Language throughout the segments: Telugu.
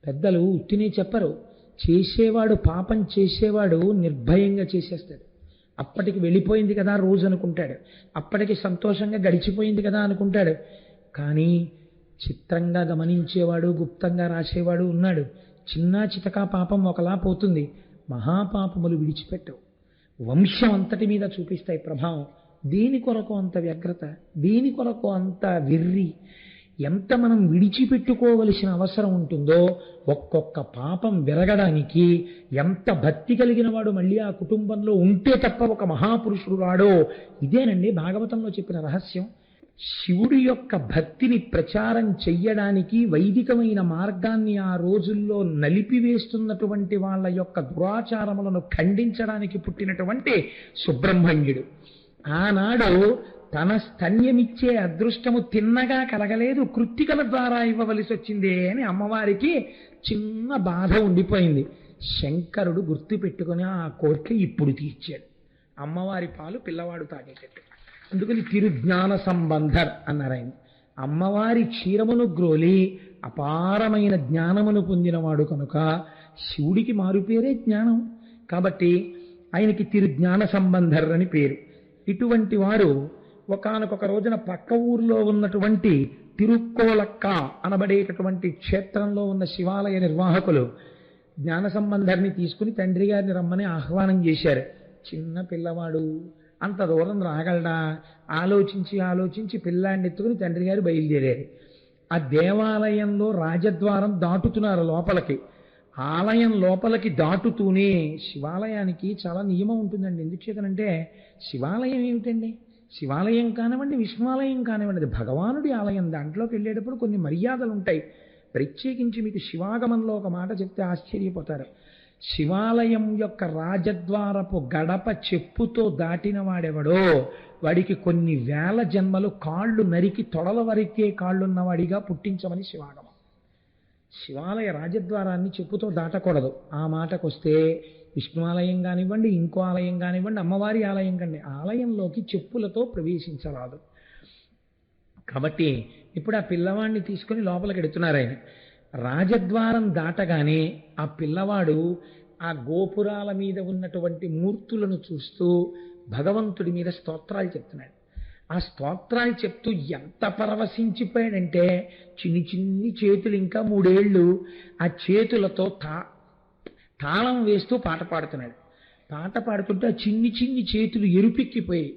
పెద్దలు ఉత్తినే చెప్పరు. చేసేవాడు, పాపం చేసేవాడు నిర్భయంగా చేసేస్తాడు. అప్పటికి వెళ్ళిపోయింది కదా రోజు అనుకుంటాడు, అప్పటికి సంతోషంగా గడిచిపోయింది కదా అనుకుంటాడు. కానీ చిత్రంగా గమనించేవాడు, గుప్తంగా రాసేవాడు ఉన్నాడు. చిన్న చితకా పాపం ఒకలా పోతుంది, మహాపాపములు విడిచిపెట్టవు. వంశం అంతటి మీద చూపిస్తాయి ప్రభావం. దేని కొరకు అంత వ్యగ్రత, దేని కొరకు అంత వెర్రి? ఎంత మనం విడిచిపెట్టుకోవలసిన అవసరం ఉంటుందో ఒక్కొక్క పాపం విరగడానికి ఎంత భక్తి కలిగిన వాడు మళ్ళీ ఆ కుటుంబంలో ఉంటే తప్ప ఒక మహాపురుషుడు రాడో. ఇదేనండి భాగవతంలో చెప్పిన రహస్యం. శివుడి యొక్క భక్తిని ప్రచారం చెయ్యడానికి వైదికమైన మార్గాన్ని ఆ రోజుల్లో నలిపివేస్తున్నటువంటి వాళ్ళ యొక్క దురాచారములను ఖండించడానికి పుట్టినటువంటి సుబ్రహ్మణ్యుడు. ఆనాడు తన స్తన్యమిచ్చే అదృష్టము తిన్నగా కలగలేదు, కృత్తికల ద్వారా ఇవ్వవలసి వచ్చిందే అని అమ్మవారికి చిన్న బాధ ఉండిపోయింది. శంకరుడు గుర్తు పెట్టుకుని ఆ కోరిక ఇప్పుడు తీర్చాడు. అమ్మవారి పాలు పిల్లవాడు తాగేటట్టు. అందుకని తిరుజ్ఞాన సంబంధర్ అన్నారు ఆయన. అమ్మవారి క్షీరమును గ్రోలి అపారమైన జ్ఞానమును పొందినవాడు కనుక శివుడికి మారుపేరే జ్ఞానం. కాబట్టి ఆయనకి తిరుజ్ఞాన సంబంధర్ అని పేరు. ఇటువంటి వారు ఒకానొక రోజున పక్క ఊర్లో ఉన్నటువంటి తిరుక్కోలక్క అనబడేటటువంటి క్షేత్రంలో ఉన్న శివాలయ నిర్వాహకులు జ్ఞాన సంబంధర్ని తీసుకుని తండ్రి గారిని రమ్మని ఆహ్వానం చేశారు. చిన్న పిల్లవాడు అంత దూరం రాగలడా? ఆలోచించి ఆలోచించి పిల్లాడిని ఎత్తుకుని తండ్రి గారు బయలుదేరారు. ఆ దేవాలయంలో రాజద్వారం దాటుతున్నారు లోపలికి. ఆలయం లోపలికి దాటుతూనే శివాలయానికి చాలా నియమం ఉంటుందండి. ఎందుచేతనంటే శివాలయం ఏమిటండి, శివాలయం కానివ్వండి, విష్ణువాలయం కానివ్వండి, భగవానుడి ఆలయం. దాంట్లోకి వెళ్ళేటప్పుడు కొన్ని మర్యాదలు ఉంటాయి. ప్రత్యేకించి మీకు శివాగమంలో ఒక మాట చెప్తే ఆశ్చర్యపోతారు. శివాలయం యొక్క రాజద్వారపు గడప చెప్పుతో దాటిన వాడెవడో వాడికి కొన్ని వేల జన్మలు కాళ్ళు నరికి తొడల వరకే కాళ్ళున్నవాడిగా పుట్టించమని శివాగమం. శివాలయ రాజద్వారాన్ని చెప్పుతో దాటకూడదు. ఆ మాటకొస్తే విష్ణువాలయం కానివ్వండి, ఇంకో ఆలయం కానివ్వండి, అమ్మవారి ఆలయం కండి, ఆలయంలోకి చెప్పులతో ప్రవేశించరాదు. కాబట్టి ఇప్పుడు ఆ పిల్లవాడిని తీసుకుని లోపలికి ఎడుతున్నారు ఆయన. రాజద్వారం దాటగానే ఆ పిల్లవాడు ఆ గోపురాల మీద ఉన్నటువంటి మూర్తులను చూస్తూ భగవంతుడి మీద స్తోత్రాలు చెప్తున్నాడు. ఆ స్తోత్రాలు చెప్తూ ఎంత పరవశించిపోయాడంటే చిన్ని చిన్ని చేతులు, ఇంకా 3 ఏళ్ళు, ఆ చేతులతో తాళం వేస్తూ పాట పాడుతున్నాడు. పాట పాడుతుంటే ఆ చిన్ని చిన్ని చేతులు ఎరుపెక్కిపోయి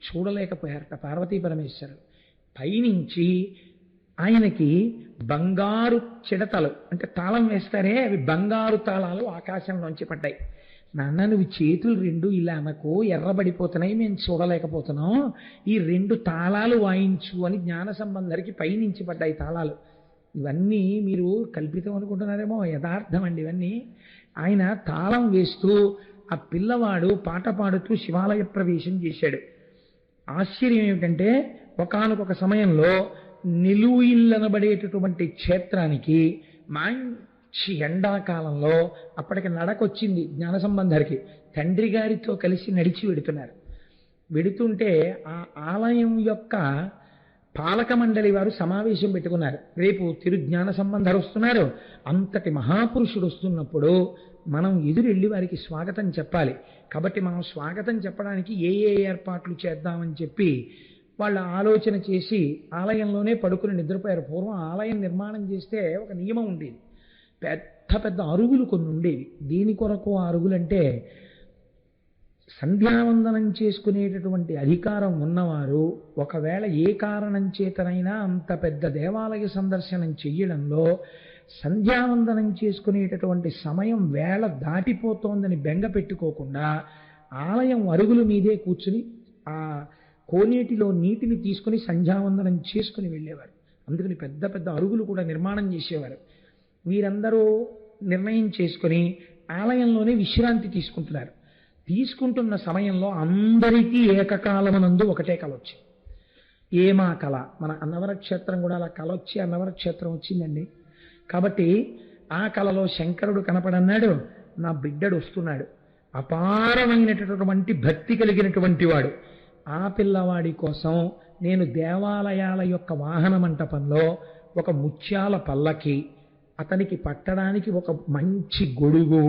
చూడలేకపోయారట పార్వతీ పరమేశ్వరుడు. పైనుంచి ఆయనకి బంగారు చిడతలు, అంటే తాళం వేస్తారే అవి బంగారు తాళాలు ఆకాశంలోంచి పడ్డాయి. నాన్న నువ్వు చేతులు 2 ఇలా అనకు, ఎర్రబడిపోతున్నాయి, మేము చూడలేకపోతున్నాం, ఈ 2 తాళాలు వాయించు అని జ్ఞాన సంబంధరికి పైనుంచి పడ్డాయి తాళాలు. ఇవన్నీ మీరు కల్పితం అనుకుంటున్నారేమో, యథార్థం అండి ఇవన్నీ. ఆయన తాళం వేస్తూ ఆ పిల్లవాడు పాట పాడుతూ శివాలయ ప్రవేశం చేశాడు. ఆశ్చర్యం ఏమిటంటే ఒకానొక సమయంలో నిలువు ఇల్లనబడేటటువంటి క్షేత్రానికి మంచి ఎండాకాలంలో అప్పటికి నడకొచ్చింది జ్ఞాన సంబంధరికి. తండ్రి గారితో కలిసి నడిచి వెడుతున్నారు. వెడుతుంటే ఆ ఆలయం యొక్క పాలక మండలి వారు సమావేశం పెట్టుకున్నారు. రేపు తిరుజ్ఞాన సంబంధరు వస్తున్నారు, అంతటి మహాపురుషుడు వస్తున్నప్పుడు మనం ఎదురెళ్ళి వారికి స్వాగతం చెప్పాలి. కాబట్టి మనం స్వాగతం చెప్పడానికి ఏ ఏ ఏర్పాట్లు చేద్దామని చెప్పి వాళ్ళ ఆలోచన చేసి ఆలయంలోనే పడుకుని నిద్రపోయారు. పూర్వం ఆలయం నిర్మాణం చేస్తే ఒక నియమం ఉండేది. పెద్ద పెద్ద అరుగులు కొన్ని ఉండేవి. దీని కొరకు ఆ అరుగులంటే సంధ్యావందనం చేసుకునేటటువంటి అధికారం ఉన్నవారు ఒకవేళ ఏ కారణం చేతనైనా అంత పెద్ద దేవాలయ సందర్శనం చెయ్యడంలో సంధ్యావందనం చేసుకునేటటువంటి సమయం వేళ దాటిపోతోందని బెంగ పెట్టుకోకుండా ఆలయం అరుగుల మీదే కూర్చుని ఆ కోనేటిలో నీటిని తీసుకుని సంధ్యావందనం చేసుకుని వెళ్ళేవారు. అందుకని పెద్ద పెద్ద అరుగులు కూడా నిర్మాణం చేసేవారు. వీరందరూ నిర్ణయం చేసుకుని ఆలయంలోనే విశ్రాంతి తీసుకుంటున్నారు. తీసుకుంటున్న సమయంలో అందరికీ ఏకకాలమునందు ఒకటే కల వచ్చింది. ఏమా కళ? మన అన్నవర క్షేత్రం కూడా అలా కళ వచ్చి అన్నవర క్షేత్రం వచ్చిందండి. కాబట్టి ఆ కళలో శంకరుడు కనపడన్నాడు, నా బిడ్డడు వస్తున్నాడు, అపారమైనటువంటి భక్తి కలిగినటువంటి వాడు. ఆ పిల్లవాడి కోసం నేను దేవాలయాల యొక్క వాహన మంటపంలో ఒక ముత్యాల పల్లకి, అతనికి పట్టడానికి ఒక మంచి గొడుగు,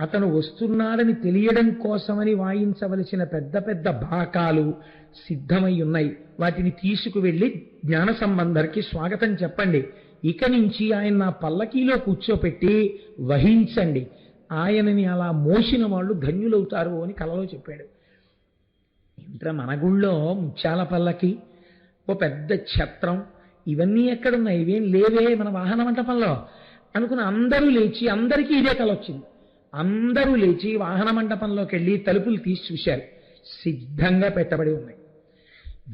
అతను వస్తున్నాడని తెలియడం కోసమని వాయించవలసిన పెద్ద పెద్ద బాకాలు సిద్ధమై ఉన్నాయి. వాటిని తీసుకువెళ్ళి జ్ఞానసంబంధర్కి స్వాగతం చెప్పండి. ఇక నుంచి ఆయన నా పల్లకీలో కూర్చోపెట్టి వహించండి. ఆయనని అలా మోసిన వాళ్ళు ధన్యులవుతారు అని కలలో చెప్పాడు. ఇంత మన గుళ్ళో ముత్యాల పల్లకి, ఓ పెద్ద ఛత్రం, ఇవన్నీ ఎక్కడున్నాయి? ఇవేం లేవే మన వాహన మంటపంలో అనుకుని అందరూ లేచి, అందరికీ ఇదే కల వచ్చింది. అందరూ లేచి వాహన మంటపంలోకి వెళ్ళి తలుపులు తీసి చూశారు. సిద్ధంగా పెట్టబడి ఉన్నాయి.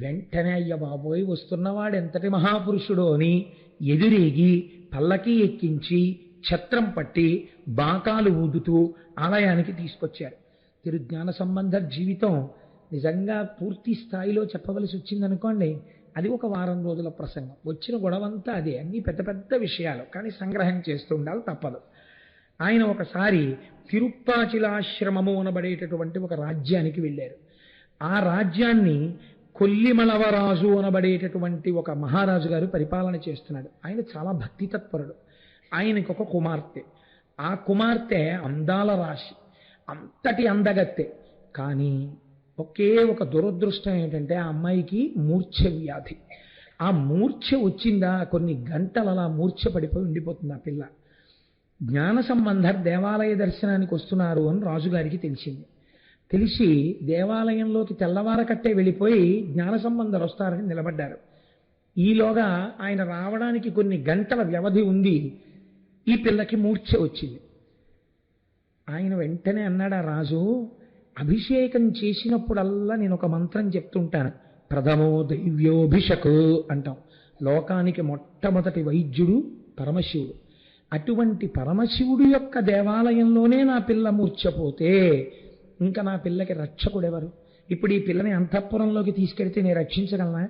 వెంటనే అయ్య బాబోయ్, వస్తున్నవాడు ఎంతటి మహాపురుషుడో అని ఎదురేగి పల్లకి ఎక్కించి ఛత్రం పట్టి బాకాలు ఊదుతూ ఆలయానికి తీసుకొచ్చారు. తిరుజ్ఞాన సంబంధ జీవితం నిజంగా పూర్తి స్థాయిలో చెప్పవలసి వచ్చిందనుకోండి, అది ఒక వారం రోజుల ప్రసంగం. వచ్చిన గొడవంతా అదే, అన్ని పెద్ద పెద్ద విషయాలు, కానీ సంగ్రహం చేస్తూ ఉండాలి, తప్పదు. ఆయన ఒకసారి తిరుప్పాచిలాశ్రమము అనబడేటటువంటి ఒక రాజ్యానికి వెళ్ళారు. ఆ రాజ్యాన్ని కొల్లిమలవరాజు అనబడేటటువంటి ఒక మహారాజు గారు పరిపాలన చేస్తున్నాడు. ఆయన చాలా భక్తి తత్పరుడు. ఆయనకు ఒక కుమార్తె. ఆ కుమార్తె అందాల రాశి, అంతటి అందగత్తె. కానీ ఒకే ఒక దురదృష్టం ఏంటంటే ఆ అమ్మాయికి మూర్ఛ వ్యాధి. ఆ మూర్ఛ వచ్చిందా కొన్ని గంటలు అలా మూర్ఛ పడిపోయి ఉండిపోతుంది ఆ పిల్ల. జ్ఞాన సంబంధర్ దేవాలయ దర్శనానికి వస్తున్నారు అని రాజుగారికి తెలిసింది. తెలిసి దేవాలయంలోకి తెల్లవారకట్టే వెళ్ళిపోయి జ్ఞాన సంబంధర్ వస్తారని నిలబడ్డారు. ఈలోగా ఆయన రావడానికి కొన్ని గంటల వ్యవధి ఉంది. ఈ పిల్లకి మూర్ఛ వచ్చింది. ఆయన వెంటనే అన్నాడు ఆ రాజు, అభిషేకం చేసినప్పుడల్లా నేను ఒక మంత్రం చెప్తుంటాను, ప్రథమో దైవ్యోభిషకు అంటాం. లోకానికి మొట్టమొదటి వైద్యుడు పరమశివుడు. అటువంటి పరమశివుడు యొక్క దేవాలయంలోనే నా పిల్ల మూర్ఛపోతే ఇంకా నా పిల్లకి రక్షకుడెవరు? ఇప్పుడు ఈ పిల్లని అంతఃపురంలోకి తీసుకెడితే నేను రక్షించగలనా?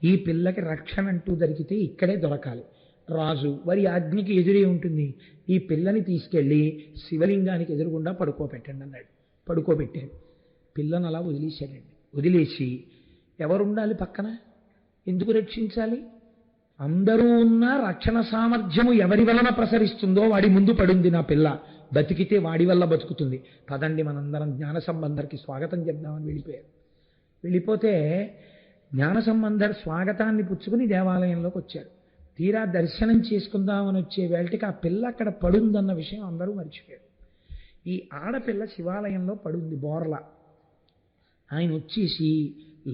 ఈ పిల్లకి రక్షణ అంటూ దొరికితే ఇక్కడే దొరకాలి. రాజు వారి ఆజ్ఞకి ఎదురే ఉంటుంది. ఈ పిల్లని తీసుకెళ్ళి శివలింగానికి ఎదురుగుండా పడుకోబెట్టండి అన్నాడు. పడుకోబెట్టాడు. పిల్లను అలా వదిలేశాడండి. వదిలేసి ఎవరుండాలి పక్కన? ఎందుకు రక్షించాలి? అందరూ ఉన్న రక్షణ సామర్థ్యము ఎవరి వలన ప్రసరిస్తుందో వాడి ముందు పడుంది నా పిల్ల. బతికితే వాడి వల్ల బతుకుతుంది. పదండి మనందరం జ్ఞాన సంబంధర్కి స్వాగతం చెప్దామని వెళ్ళిపోయారు. వెళ్ళిపోతే జ్ఞాన సంబంధర్ స్వాగతాన్ని పుచ్చుకుని దేవాలయంలోకి వచ్చారు. తీరా దర్శనం చేసుకుందామని వచ్చే వేళటికి ఆ పిల్ల అక్కడ పడుందన్న విషయం అందరూ మర్చిపోయారు. ఈ ఆడపిల్ల శివాలయంలో పడుంది బోర్లా. ఆయన వచ్చేసి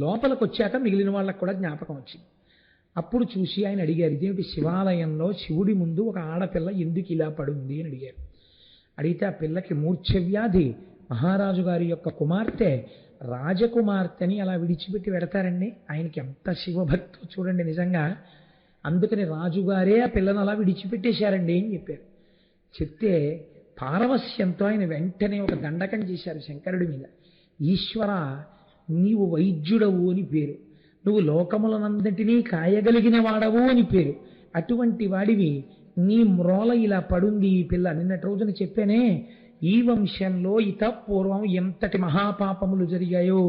లోపలికి వచ్చాక మిగిలిన వాళ్ళకు కూడా జ్ఞాపకం వచ్చింది. అప్పుడు చూసి ఆయన అడిగారు, ఇదేమిటి శివాలయంలో శివుడి ముందు ఒక ఆడపిల్ల ఎందుకు ఇలా పడుంది అని అడిగారు. అడిగితే ఆ పిల్లకి మూర్ఛ వ్యాధి, మహారాజు గారి యొక్క కుమార్తె, రాజకుమార్తెని అలా విడిచిపెట్టి పెడతారండి. ఆయనకి ఎంత శివభక్తో చూడండి నిజంగా. అందుకని రాజుగారే ఆ పిల్లను అలా విడిచిపెట్టేశారండి అని చెప్పారు. చెప్తే పారవస్యంతో ఆయన వెంటనే ఒక దండకం చేశారు శంకరుడి మీద. ఈశ్వర, నీవు వైద్యుడవు అని పేరు, నువ్వు లోకములనందటినీ కాయగలిగిన వాడవు అని పేరు. అటువంటి వాడివి నీ మ్రోల ఇలా పడుంది ఈ పిల్ల. నిన్నటి రోజున చెప్పానే, ఈ వంశంలో పూర్వం ఎంతటి మహాపాపములు జరిగాయో.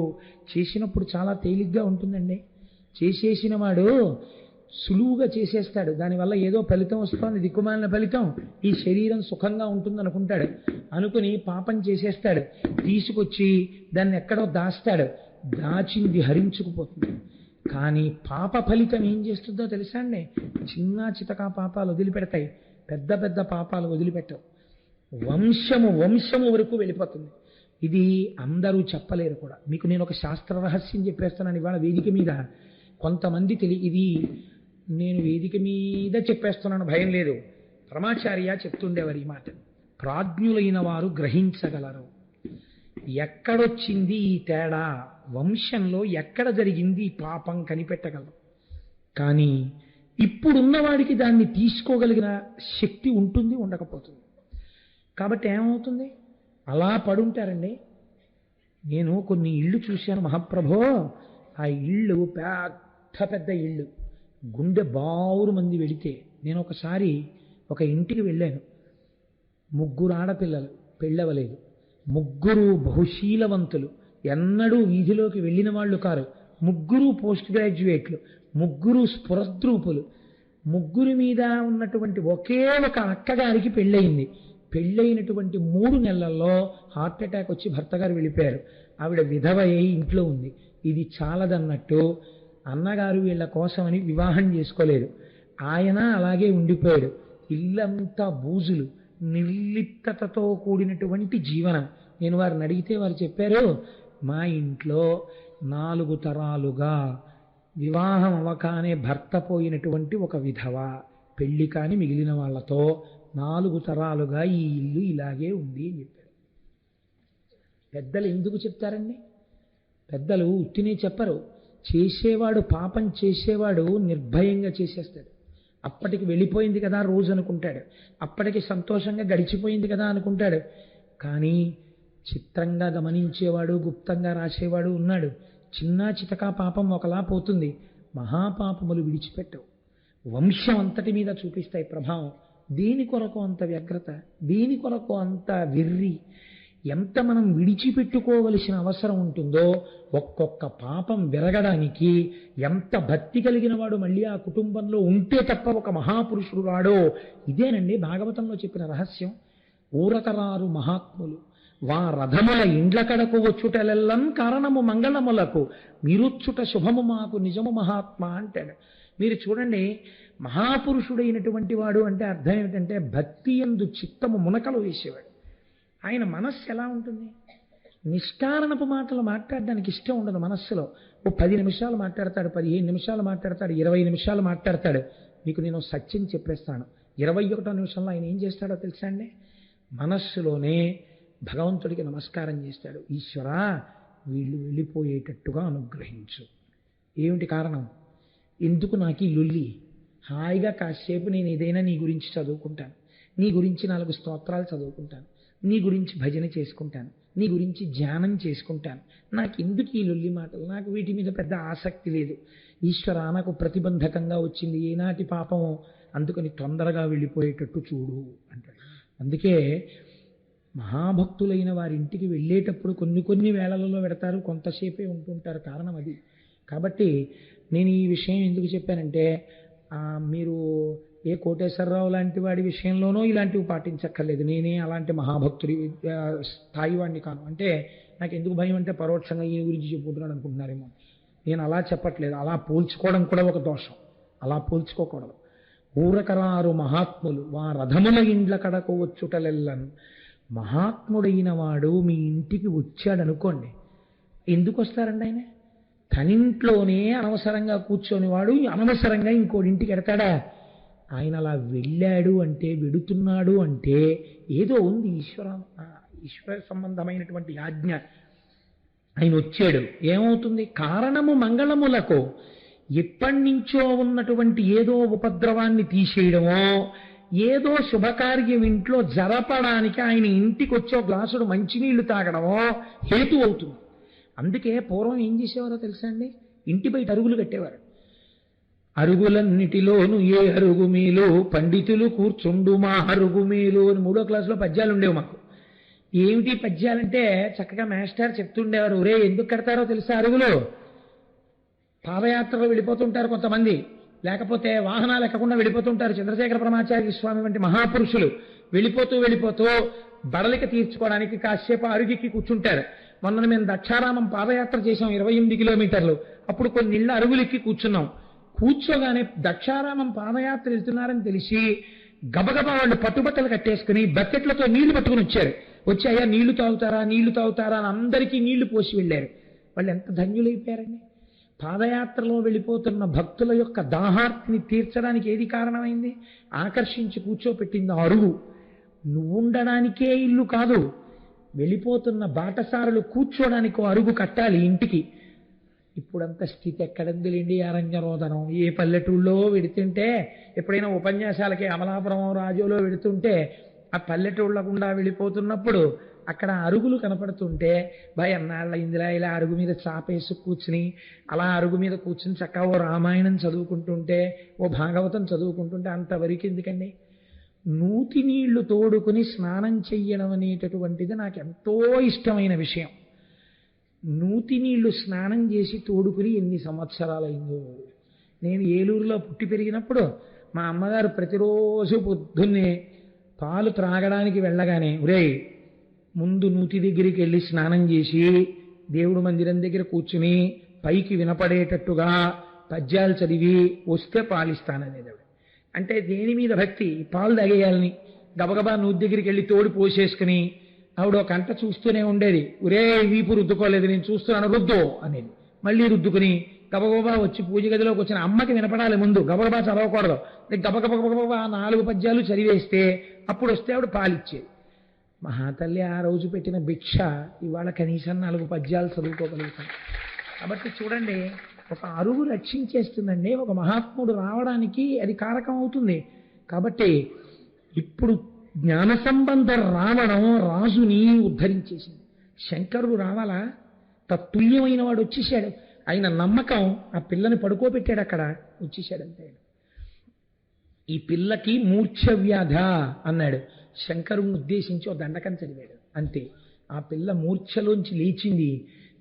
చేసినప్పుడు చాలా తేలిగ్గా ఉంటుందండి. చేసేసిన వాడు సులువుగా చేసేస్తాడు. దానివల్ల ఏదో ఫలితం వస్తుంది, దిక్కుమాలిన ఫలితం, ఈ శరీరం సుఖంగా ఉంటుంది అనుకుంటాడు. అనుకుని పాపం చేసేస్తాడు. తీసుకొచ్చి దాన్ని ఎక్కడో దాస్తాడు. దాచింది హరించుకుపోతుంది. కానీ పాప ఫలితం ఏం చేస్తుందో తెలుసా అండి? చిన్న చితకా పాపాలు వదిలిపెడతాయి, పెద్ద పెద్ద పాపాలు వదిలిపెట్టవు. వంశము వరకు వెళ్ళిపోతుంది. ఇది అందరూ చెప్పలేరు కూడా. మీకు నేను ఒక శాస్త్ర రహస్యం చెప్పేస్తున్నాను ఇవాళ వేదిక మీద. కొంతమంది ఇది నేను వేదిక మీద చెప్పేస్తున్నాను, భయం లేదు. పరమాచార్య చెప్తుండేవారు ఈ మాట, ప్రాజ్ఞులైన వారు గ్రహించగలరు. ఎక్కడొచ్చింది ఈ తేడా, వంశంలో ఎక్కడ జరిగింది ఈ పాపం కనిపెట్టగలరు. కానీ ఇప్పుడున్నవాడికి దాన్ని తీసుకోగలిగిన శక్తి ఉంటుంది, ఉండకపోతుంది. కాబట్టి ఏమవుతుంది? అలా పడుంటారండి. నేను కొన్ని ఇళ్ళు చూశాను మహాప్రభో. ఆ ఇళ్ళు పెద్ద పెద్ద ఇళ్ళు, గుండె బావురు మంది వెళితే. నేను ఒకసారి ఒక ఇంటికి వెళ్ళాను. 3 ఆడపిల్లలు, పెళ్ళవలేదు. 3 బహుశీలవంతులు, ఎన్నడూ వీధిలోకి వెళ్ళిన వాళ్ళు కారు. 3 పోస్ట్ గ్రాడ్యుయేట్లు, 3 స్ఫురద్రూపులు. ముగ్గురి మీద ఉన్నటువంటి ఒకే ఒక అక్కగారికి పెళ్ళయింది. పెళ్ళైనటువంటి 3 నెలల్లో హార్ట్ అటాక్ వచ్చి భర్త గారు వెళ్ళిపోయారు. ఆవిడ విధవ అయి ఇంట్లో ఉంది. ఇది చాలదన్నట్టు అన్నగారు వీళ్ళ కోసమని వివాహం చేసుకోలేదు. ఆయన అలాగే ఉండిపోయాడు. ఇల్లంతా బూజులు, నిర్లిప్తతతో కూడినటువంటి జీవనం. నేను వారిని అడిగితే వారు చెప్పారు, మా ఇంట్లో 4 తరాలుగా వివాహం అవ్వగానే భర్త పోయినటువంటి ఒక విధవ, పెళ్లి కాని మిగిలిన వాళ్ళతో 4 తరాలుగా ఈ ఇల్లు ఇలాగే ఉంది అని చెప్పారు. పెద్దలు ఎందుకు చెప్తారండి? పెద్దలు ఉత్తినే చెప్పరు. చేసేవాడు, పాపం చేసేవాడు నిర్భయంగా చేసేస్తాడు. అప్పటికి వెళ్ళిపోయింది కదా రోజు అనుకుంటాడు, అప్పటికి సంతోషంగా గడిచిపోయింది కదా అనుకుంటాడు. కానీ చిత్రంగా గమనించేవాడు, గుప్తంగా రాసేవాడు ఉన్నాడు. చిన్న చితకా పాపం ఒకలా పోతుంది, మహాపాపములు విడిచిపెట్టవు. వంశం అంతటి మీద చూపిస్తాయి ప్రభావం. దేని కొరకు అంత వ్యగ్రత, దేని కొరకు అంత వెర్రి? ఎంత మనం విడిచిపెట్టుకోవలసిన అవసరం ఉంటుందో, ఒక్కొక్క పాపం విరగడానికి ఎంత భక్తి కలిగిన వాడు మళ్ళీ ఆ కుటుంబంలో ఉంటే తప్ప ఒక మహాపురుషుడు రాడో. ఇదేనండి భాగవతంలో చెప్పిన రహస్యం. ఊరకరారు మహాత్ములు వా రథముల ఇండ్ల కడకు వచ్చుటలెల్లం కారణము మంగళములకు మీరుచ్చుట శుభము మాకు నిజము మహాత్మా అంటాడు. మీరు చూడండి, మహాపురుషుడైనటువంటి వాడు అంటే అర్థం ఏమిటంటే భక్తి యందు చిత్తము మునకలు వేసేవాడు. ఆయన మనస్సు ఎలా ఉంటుంది? నిష్కారణపు మాటలు మాట్లాడడానికి ఇష్టం ఉండదు మనస్సులో. ఓ 10 నిమిషాలు మాట్లాడతాడు, 15 నిమిషాలు మాట్లాడతాడు, 20 నిమిషాలు మాట్లాడతాడు. మీకు నేను సత్యం చెప్పేస్తాను, 21వ నిమిషంలో ఆయన ఏం చేస్తాడో తెలుసా అండి? మనస్సులోనే భగవంతుడికి నమస్కారం చేస్తాడు. ఈశ్వరా, వీళ్ళు వెళ్ళిపోయేటట్టుగా అనుగ్రహించు. ఏమిటి కారణం? ఎందుకు నాకు ఈ లొల్లి? హాయిగా కాసేపు నేను ఏదైనా నీ గురించి చదువుకుంటాను, నీ గురించి 4 స్తోత్రాలు చదువుకుంటాను, నీ గురించి భజన చేసుకుంటాను, నీ గురించి ధ్యానం చేసుకుంటాను. నాకు ఎందుకు ఈ లొల్లి మాటలు? నాకు వీటి మీద పెద్ద ఆసక్తి లేదు. ఈశ్వర, నాకు ప్రతిబంధకంగా వచ్చింది ఏనాటి పాపమో, అందుకని తొందరగా వెళ్ళిపోయేటట్టు చూడు అంటాడు. అందుకే మహాభక్తులైన వారి ఇంటికి వెళ్ళేటప్పుడు కొన్ని వేళలలో పెడతారు, కొంతసేపే ఉంటుంటారు. కారణం అది. కాబట్టి నేను ఈ విషయం ఎందుకు చెప్పానంటే, మీరు ఏ కోటేశ్వరరావు లాంటి వాడి విషయంలోనూ ఇలాంటివి పాటించక్కర్లేదు. నేనే అలాంటి మహాభక్తుడి స్థాయి వాడిని కాను. అంటే నాకు ఎందుకు భయం అంటే, పరోక్షంగా ఈయన గురించి చెప్పుకుంటున్నాడు అనుకుంటున్నారేమో. నేను అలా చెప్పట్లేదు. అలా పోల్చుకోవడం కూడా ఒక దోషం. అలా పోల్చుకోకూడదు. ఊరకరారు మహాత్ములు వా రథముల ఇండ్ల కడకు వచ్చుటలెల్లను. మహాత్ముడైన వాడు మీ ఇంటికి వచ్చాడనుకోండి, ఎందుకు వస్తారండి ఆయన? తనింట్లోనే అనవసరంగా కూర్చొని వాడు అనవసరంగా ఇంకోటి ఇంటికి ఎడతాడా? ఆయన అలా వెళ్ళాడు అంటే, వెడుతున్నాడు అంటే ఏదో ఉంది, ఈశ్వర సంబంధమైనటువంటి ఆజ్ఞ. ఆయన వచ్చాడు, ఏమవుతుంది? కారణము మంగళములకు. ఎప్పటి నుంచో ఉన్నటువంటి ఏదో ఉపద్రవాన్ని తీసేయడమో, ఏదో శుభకార్యం ఇంట్లో జరపడానికి ఆయన ఇంటికి వచ్చే గ్లాసుడు మంచినీళ్లు తాగడమో హేతు అవుతుంది. అందుకే పూర్వం ఏం చేసేవారో తెలుసా అండి? ఇంటి బయట అరుగులు కట్టేవారు. అరుగులన్నిటిలోను ఏ అరుగు మీలో పండితులు కూర్చుండు మా అరుగు మీలో అని 3వ క్లాసులో పద్యాలు ఉండేవి మాకు. ఏమిటి పద్యాలంటే చక్కగా మాస్టర్ చెప్తుండేవారు. ఒరే, ఎందుకు కడతారో తెలుసా అరుగులు? పాదయాత్రలో వెళ్ళిపోతుంటారు కొంతమంది, లేకపోతే వాహనాలు ఎక్కకుండా వెళ్ళిపోతుంటారు. చంద్రశేఖర పరమాచార్య స్వామి వంటి మహాపురుషులు వెళ్ళిపోతూ బడలిక తీర్చుకోవడానికి కాసేపు అరుగుకి కూర్చుంటారు. మొన్న మేము దక్షారామం పాదయాత్ర చేసాం 28 కిలోమీటర్లు. అప్పుడు కొన్ని ఇళ్ళ అరుగులెక్కి కూర్చున్నాం. కూర్చోగానే దక్షారామం పాదయాత్ర వెళ్తున్నారని తెలిసి గబగబా వాళ్ళు పట్టుబట్టలు కట్టేసుకుని బకెట్లతో నీళ్లు పట్టుకుని వచ్చారు. వచ్చి, అయ్యా నీళ్లు తాగుతారా అని అందరికీ నీళ్లు పోసి వెళ్ళారు. వాళ్ళు ఎంత ధన్యులైపోయారండి. పాదయాత్రలో వెళ్ళిపోతున్న భక్తుల యొక్క దాహార్తిని తీర్చడానికి ఏది కారణమైంది? ఆకర్షించి కూర్చోపెట్టింది అరుగు. నువ్వుండడానికే ఇల్లు కాదు, వెళ్ళిపోతున్న బాటసారులు కూర్చోడానికి అరుగు కట్టాలి ఇంటికి. ఇప్పుడంత స్థితి ఎక్కడందిలేండి. అరణ్యరోదనం ఏ పల్లెటూళ్ళలో వెడుతుంటే, ఎప్పుడైనా ఉపన్యాసాలకి అమలాపురం రాజులో వెడుతుంటే ఆ పల్లెటూళ్ళ గుండా వెళ్ళిపోతున్నప్పుడు అక్కడ అరుగులు కనపడుతుంటే, భయన్నాళ్ళ ఇందిరా ఇలా అరుగు మీద చాపేసి కూర్చుని, అలా అరుగు మీద కూర్చుని చక్కగా ఓ రామాయణం చదువుకుంటుంటే, ఓ భాగవతం చదువుకుంటుంటే అంతవరకు ఎందుకండి? నూతి నీళ్లు తోడుకుని స్నానం చెయ్యడం అనేటటువంటిది నాకు ఎంతో ఇష్టమైన విషయం. నూతి నీళ్లు స్నానం చేసి తోడుకుని ఎన్ని సంవత్సరాలైందో. నేను ఏలూరులో పుట్టి పెరిగినప్పుడు మా అమ్మగారు ప్రతిరోజు పొద్దున్నే పాలు త్రాగడానికి వెళ్ళగానే ఒరేయ్ ముందు నూతి దగ్గరికి వెళ్ళి స్నానం చేసి దేవుడు మందిరం దగ్గర కూర్చుని పైకి వినపడేటట్టుగా పద్యాలు చదివి వస్తే పాలిస్తాననేది ఆవిడ. అంటే దేని మీద భక్తి? పాలు తాగేయాలని గబగబా నూతి దగ్గరికి వెళ్ళి తోడు పోసేసుకుని ఆవిడ ఒక గంట చూస్తూనే ఉండేది. ఒరే వీపు రుద్దుకోలేదు, నేను చూస్తున్నాను రుద్దు అనేది. మళ్ళీ రుద్దుకుని గబగబా వచ్చి పూజ గదిలోకి వచ్చిన అమ్మకి వినపడాలి ముందు, గబగబా చదవకూడదు. గబగబా 4 పద్యాలు చదివేస్తే అప్పుడు వస్తే ఆవిడ పాలిచ్చేది. మహాతల్లి ఆ రోజు పెట్టిన భిక్ష ఇవాళ కనీసం 4 పద్యాలు చదువుకోగలుగుతాం. కాబట్టి చూడండి, ఒక అరువు రక్షించేస్తుందండి. ఒక మహాత్ముడు రావడానికి అది కారకం అవుతుంది. కాబట్టి ఇప్పుడు జ్ఞాన సంబంధ రావడం రాజుని ఉద్ధరించేసింది. శంకరుడు రావాలా? తత్తుల్యమైన వాడు వచ్చేసాడు. ఆయన నమ్మకం ఆ పిల్లని పడుకోబెట్టాడు, అక్కడ వచ్చేసాడంతే. ఈ పిల్లకి మూర్ఛ వ్యాధ అన్నాడు. శంకరుని ఉద్దేశించి ఓ దండకం చదివాడు అంతే. ఆ పిల్ల మూర్ఛలోంచి లేచింది,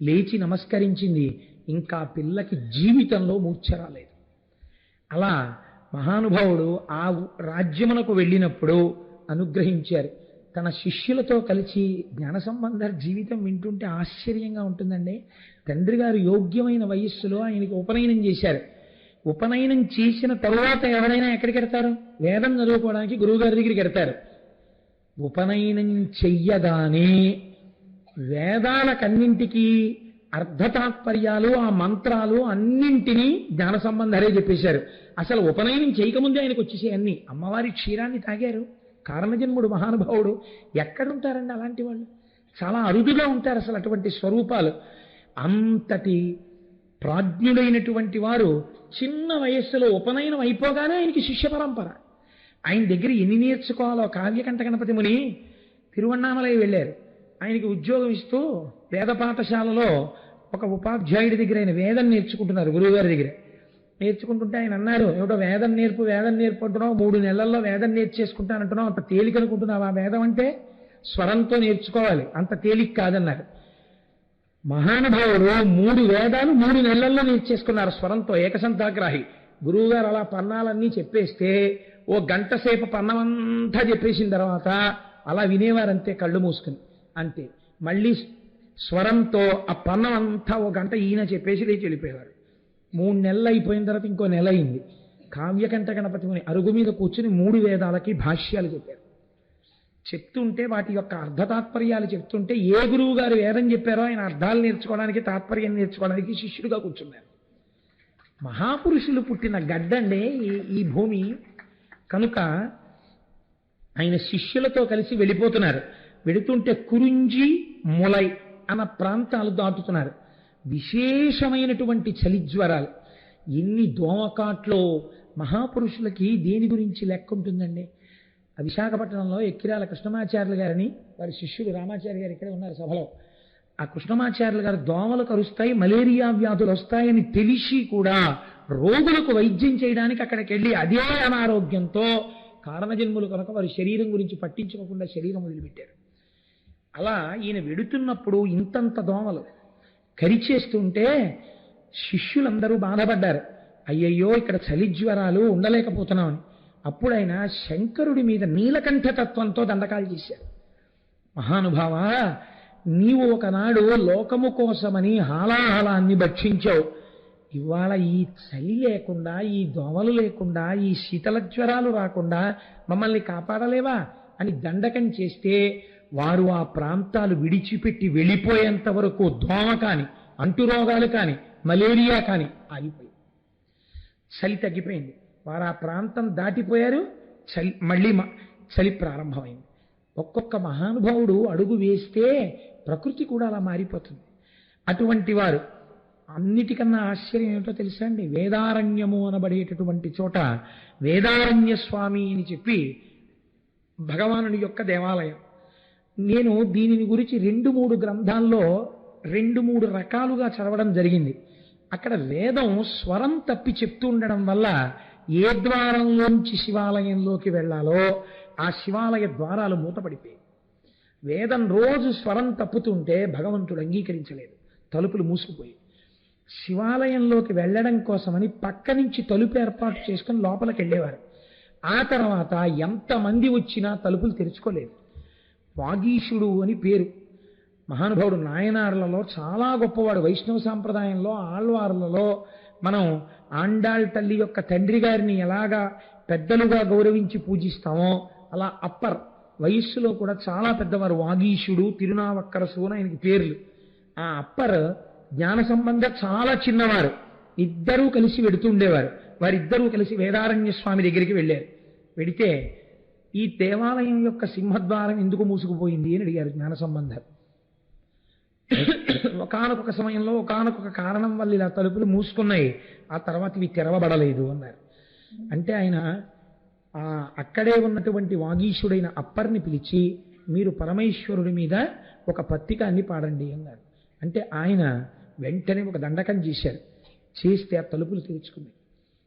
లేచి నమస్కరించింది. ఇంకా ఆ పిల్లకి జీవితంలో మూర్ఛ రాలేదు. అలా మహానుభావుడు ఆ రాజ్యమునకు వెళ్ళినప్పుడు అనుగ్రహించారు. తన శిష్యులతో కలిసి జ్ఞాన సంబంధ జీవితం వింటుంటే ఆశ్చర్యంగా ఉంటుందండి. తండ్రి గారు యోగ్యమైన వయస్సులో ఆయనకి ఉపనయనం చేశారు. ఉపనయనం చేసిన తరువాత ఎవరైనా ఎక్కడికి వెడతారు? వేదం చదువుకోవడానికి గురువుగారి దగ్గరికి వెడతారు. ఉపనయనం చెయ్యగానే వేదాలకన్నింటికీ అర్ధతాత్పర్యాలు, ఆ మంత్రాలు అన్నింటినీ జ్ఞాన సంబంధాలే చెప్పేశారు. అసలు ఉపనయనం చేయకముందే ఆయనకు వచ్చేసే అన్ని. అమ్మవారి క్షీరాన్ని తాగారు. కారణజన్ముడు మహానుభావుడు. ఎక్కడుంటారండి అలాంటి వాళ్ళు? చాలా అరుదుగా ఉంటారు అసలు అటువంటి స్వరూపాలు. అంతటి ప్రాజ్ఞుడైనటువంటి వారు చిన్న వయస్సులో ఉపనయనం అయిపోగానే ఆయనకి శిష్య పరంపర. ఆయన దగ్గర ఎన్ని నేర్చుకోవాలో కావ్యకంఠ గణపతి ముని తిరువణ్ణామలై వెళ్ళారు. ఆయనకి ఉద్యోగం ఇస్తూ వేద పాఠశాలలో ఒక ఉపాధ్యాయుడి దగ్గర ఆయన వేదం నేర్చుకుంటున్నారు, గురువుగారి దగ్గర నేర్చుకుంటుంటే ఆయన అన్నారు, ఏమిటో వేదం నేర్పు అంటున్నావు, 3 నెలల్లో వేదం నేర్చేసుకుంటానంటున్నావు, అంత తేలిక అనుకుంటున్నావు? ఆ వేదం అంటే స్వరంతో నేర్చుకోవాలి, అంత తేలిక కాదన్నారు. మహానుభావుడు 3 వేదాలు 3 నెలల్లో నేర్చేసుకున్నారు స్వరంతో, ఏకసంతాగ్రాహి. గురువుగారు అలా పన్నాలన్నీ చెప్పేస్తే ఓ గంట సేపు పన్నమంతా చెప్పేసిన తర్వాత అలా వినేవారంతే కళ్ళు మూసుకుని, అంతే. మళ్ళీ స్వరంతో ఆ పన్నం అంతా ఓ గంట ఈయన చెప్పేసి లేచి వెళ్ళిపోయేవారు. 3 నెలలు అయిపోయిన తర్వాత ఇంకో నెల అయింది. కావ్యకంఠ గణపతి ముని అరుగు మీద కూర్చుని 3 వేదాలకి భాష్యాలు చెప్పారు. చెప్తుంటే వాటి యొక్క అర్ధతాత్పర్యాలు చెప్తుంటే ఏ గురువు గారు వేదం చెప్పారో ఆయన అర్థాలు నేర్చుకోవడానికి, తాత్పర్యం నేర్చుకోవడానికి శిష్యుడిగా కూర్చున్నారు. మహాపురుషులు పుట్టిన గడ్డండే ఈ భూమి. కనుక ఆయన శిష్యులతో కలిసి వెళ్ళిపోతున్నారు. వెళుతుంటే కురుంజి, ములై అన్న ప్రాంతాలు దాటుతున్నారు. విశేషమైనటువంటి చలిజ్వరాలు. ఎన్ని దోమకాట్లో మహాపురుషులకి దేని గురించి లెక్క ఉంటుందండి. విశాఖపట్నంలో ఎక్కిరాల కృష్ణమాచార్యులు గారిని, వారి శిష్యుడు రామాచార్య గారు ఇక్కడే ఉన్నారు సభలో. ఆ కృష్ణమాచార్యులు గారు దోమలు కరుస్తాయి, మలేరియా వ్యాధులు వస్తాయని తెలిసి కూడా రోగులకు వైద్యం చేయడానికి అక్కడికి వెళ్ళి అదే అనారోగ్యంతో కారణజన్ములు కనుక వారి శరీరం గురించి పట్టించుకోకుండా శరీరం వదిలిపెట్టారు. అలా ఈయన వెడుతున్నప్పుడు ఇంతంత దోమలు కరిచేస్తుంటే శిష్యులందరూ బాధపడ్డారు. అయ్యయ్యో ఇక్కడ చలి జ్వరాలు ఉండలేకపోతున్నామని. అప్పుడైనా శంకరుడి మీద నీలకంఠతత్వంతో దండకాలు చేశారు. మహానుభావా, నీవు ఒకనాడు లోకము కోసమని హాలాహలాన్ని భక్షించావు. ఇవాళ ఈ చలి లేకుండా, ఈ దోమలు లేకుండా, ఈ శీతల జ్వరాలు రాకుండా మమ్మల్ని కాపాడలేవా అని దండకం చేస్తే వారు ఆ ప్రాంతాలు విడిచిపెట్టి వెళ్ళిపోయేంత వరకు దోమ కాని, అంటురోగాలు కాని, మలేరియా కాని ఆగిపోయి చలి తగ్గిపోయింది. వారు ఆ ప్రాంతం దాటిపోయారు. మళ్ళీ చలి ప్రారంభమైంది. ఒక్కొక్క మహానుభావుడు అడుగు వేస్తే ప్రకృతి కూడా అలా మారిపోతుంది. అటువంటి వారు అన్నిటికన్నా ఆశ్చర్యం ఏమిటో తెలుసా అండి? వేదారణ్యము అనబడేటటువంటి చోట వేదారణ్య స్వామి అని చెప్పి భగవానుడి యొక్క దేవాలయం. నేను దీనిని గురించి 2-3 గ్రంథాల్లో 2-3 రకాలుగా చదవడం జరిగింది. అక్కడ వేదం స్వరం తప్పి చెప్తూ ఉండడం వల్ల ఏ ద్వారంలోంచి శివాలయంలోకి వెళ్ళాలో ఆ శివాలయ ద్వారాలు మూతపడిపోయాయి. వేదం రోజు స్వరం తప్పుతుంటే భగవంతుడు అంగీకరించలేదు, తలుపులు మూసుకుపోయి. శివాలయంలోకి వెళ్ళడం కోసమని పక్క నుంచి తలుపు ఏర్పాటు చేసుకుని లోపలికి వెళ్ళేవారు. ఆ తర్వాత ఎంతమంది వచ్చినా తలుపులు తెరుచుకోలేదు. వాగీశుడు అని పేరు. మహానుభావుడు నాయనార్లలో చాలా గొప్పవాడు. వైష్ణవ సాంప్రదాయంలో ఆళ్వార్లలో మనం ఆండాళ్ తల్లి యొక్క తండ్రి గారిని ఎలాగా పెద్దలుగా గౌరవించి పూజిస్తామో అలా అప్పర్ వయస్సులో కూడా చాలా పెద్దవారు. వాగీశుడు, తిరునావక్కరసు అని ఆయనకి పేర్లు. ఆ అప్పర్ జ్ఞాన సంబంధ చాలా చిన్నవారు. ఇద్దరూ కలిసి వెడుతుండేవారు. వారిద్దరూ కలిసి వేదారణ్య స్వామి దగ్గరికి వెళ్ళారు. వెడితే ఈ దేవాలయం యొక్క సింహద్వారం ఎందుకు మూసుకుపోయింది అని అడిగారు జ్ఞాన సంబంధం. ఒకానొక సమయంలో ఒకానొక కారణం వల్ల ఇలా తలుపులు మూసుకున్నాయి, ఆ తర్వాత ఇవి తెరవబడలేదు అన్నారు. అంటే ఆయన అక్కడే ఉన్నటువంటి వాగీశుడైన అప్పర్ని పిలిచి మీరు పరమేశ్వరుడి మీద ఒక పత్రికాన్ని పాడండి అన్నారు. అంటే ఆయన వెంటనే ఒక దండకం చేశారు. చేస్తే ఆ తలుపులు తెరుచుకున్నాయి.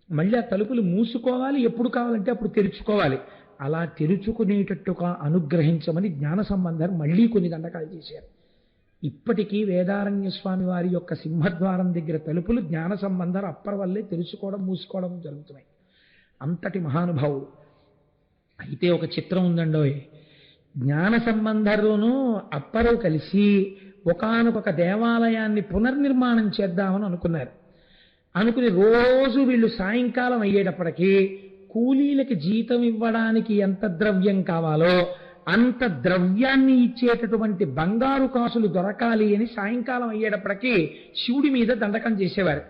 మళ్ళీ ఆ తలుపులు మూసుకోవాలి, ఎప్పుడు కావాలంటే అప్పుడు తెరుచుకోవాలి. అలా తెరుచుకునేటట్టుగా అనుగ్రహించమని జ్ఞాన సంబంధం మళ్ళీ కొన్ని దండకాలు చేశారు. ఇప్పటికీ వేదారణ్య స్వామి వారి యొక్క సింహద్వారం దగ్గర తలుపులు జ్ఞాన సంబంధం అప్పర్ వల్లే తెరుచుకోవడం మూసుకోవడం జరుగుతున్నాయి. అంతటి మహానుభావుడు. అయితే ఒక చిత్రం ఉందండోయ్. జ్ఞాన సంబంధరును అప్పరు కలిసి ఒకానొక దేవాలయాన్ని పునర్నిర్మాణం చేద్దామని అనుకున్నారు. అనుకుని రోజు వీళ్ళు సాయంకాలం అయ్యేటప్పటికీ కూలీలకి జీతం ఇవ్వడానికి ఎంత ద్రవ్యం కావాలో అంత ద్రవ్యాన్ని ఇచ్చేటటువంటి బంగారు కాసులు దొరకాలి అని సాయంకాలం అయ్యేటప్పటికీ శివుడి మీద దండకం చేసేవారు.